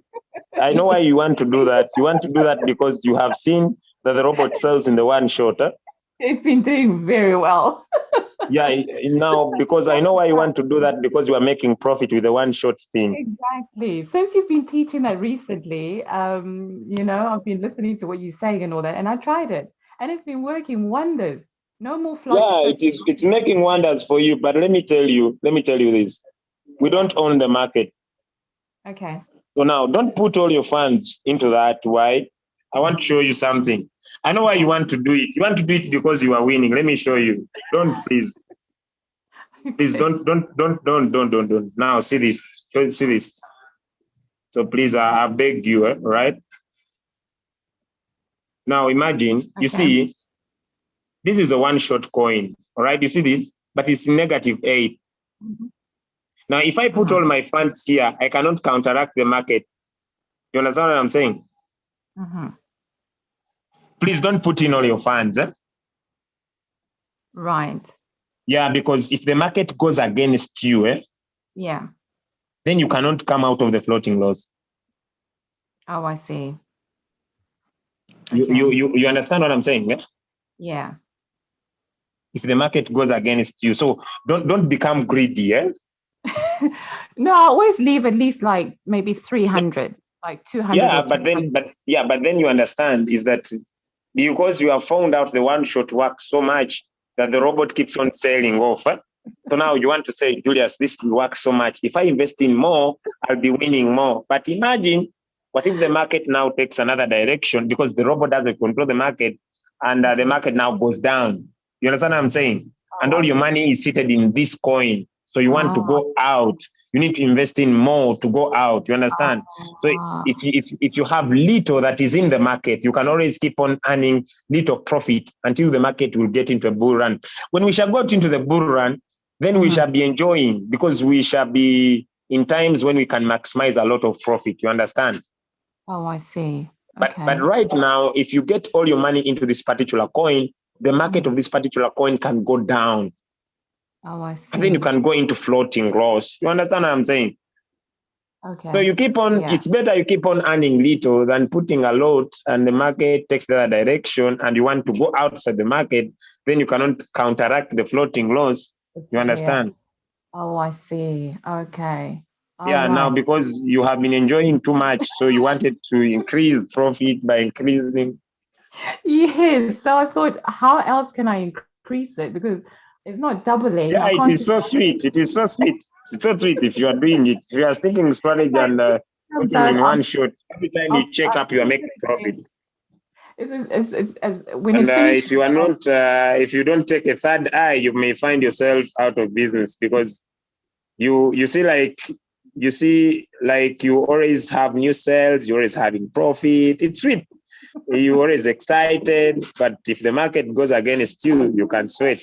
I know why you want to do that. You want to do that because you have seen that the robot sells in the one shot. Huh? It's been doing very well. Yeah, now, because I know why you want to do that, because you are making profit with the one shot thing. Exactly. Since you've been teaching that recently, I've been listening to what you're saying and all that, and I tried it, and it's been working wonders. No more flight. Yeah, it's making wonders for you. But let me tell you this. We don't own the market. Okay. So now don't put all your funds into that. Why? I want to show you something. I know why you want to do it. You want to do it because you are winning. Let me show you. Don't please. Please don't. Now see this. See this. So please, I beg you, right? Now imagine, you see, this is a one-shot coin, all right? You see this, but it's -8. Now, if I put all my funds here, I cannot counteract the market. You understand what I'm saying? Please don't put in all your funds. Right. Yeah, because if the market goes against you, yeah, then you cannot come out of the floating loss. Oh, I see. You understand what I'm saying? Yeah. If the market goes against you, so don't become greedy. No, I always leave at least like maybe 300, like 200. Yeah, but then you understand is that because you have found out the one shot works so much that the robot keeps on selling off. So now you want to say, Julius, this works so much. If I invest in more, I'll be winning more. But imagine, what if the market now takes another direction because the robot doesn't control the market and the market now goes down? You understand what I'm saying? And all your money is seated in this coin. So you want to go out. You need to invest in more to go out. You understand? So if you have little that is in the market, you can always keep on earning little profit until the market will get into a bull run. When we shall go into the bull run, then we shall be enjoying, because we shall be in times when we can maximize a lot of profit. You understand? Oh, I see. Okay. But right now, if you get all your money into this particular coin, the market of this particular coin can go down. Oh, I see. And then you can go into floating loss. You understand what I'm saying? Okay. So you keep on, it's better you keep on earning little than putting a lot and the market takes the other direction and you want to go outside the market, then you cannot counteract the floating loss. You understand? Oh, I see. Okay. Yeah, now because you have been enjoying too much, so you wanted to increase profit by increasing. Yes. So I thought, how else can I increase it because it's not doubling. Yeah, it is so sweet. It is so sweet. It's so sweet if you are doing it. If you are sticking strategy and putting in one shot, every time you check up, you are making profit. When and you finish, if you are not, if you don't take a third eye, you may find yourself out of business because you see like you always have new sales, you're always having profit. It's sweet. You're always excited, but if the market goes against you, you can sweat.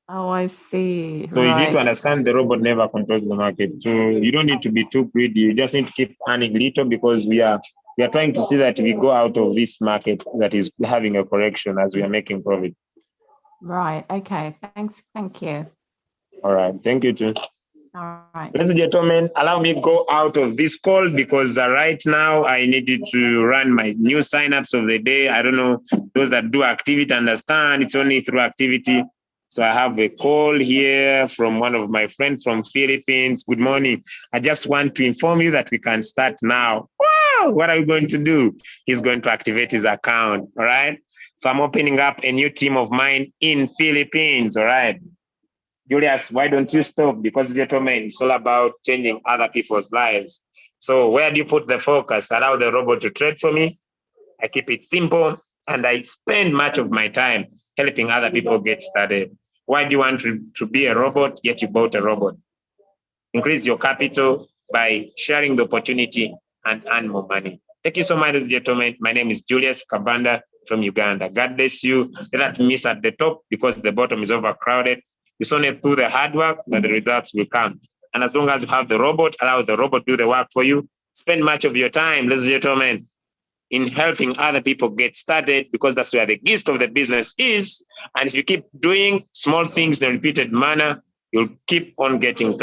Oh, I see. So you need to understand the robot never controls the market. So you don't need to be too greedy. You just need to keep earning little because we are trying to see that we go out of this market that is having a correction as we are making profit. Right. Okay. Thanks. Thank you. All right. Thank you too. All right. Ladies and gentlemen, allow me go out of this call because right now I needed to run my new signups of the day. I don't know, those that do activity understand it's only through activity. So I have a call here from one of my friends from Philippines. Good morning. I just want to inform you that we can start now. Wow, what are we going to do? He's going to activate his account, all right? So I'm opening up a new team of mine in Philippines, all right? Julius, why don't you stop? Because gentlemen, it's all about changing other people's lives. So where do you put the focus? Allow the robot to trade for me. I keep it simple and I spend much of my time helping other people get started. Why do you want to be a robot, yet you bought a robot? Increase your capital by sharing the opportunity and earn more money. Thank you so much, ladies and gentlemen. My name is Julius Kabanda from Uganda. God bless you. Do not miss at the top because the bottom is overcrowded. It's only through the hard work that the results will come. And as long as you have the robot, allow the robot to do the work for you. Spend much of your time, ladies and gentlemen, in helping other people get started because that's where the gist of the business is. And if you keep doing small things in a repeated manner, you'll keep on getting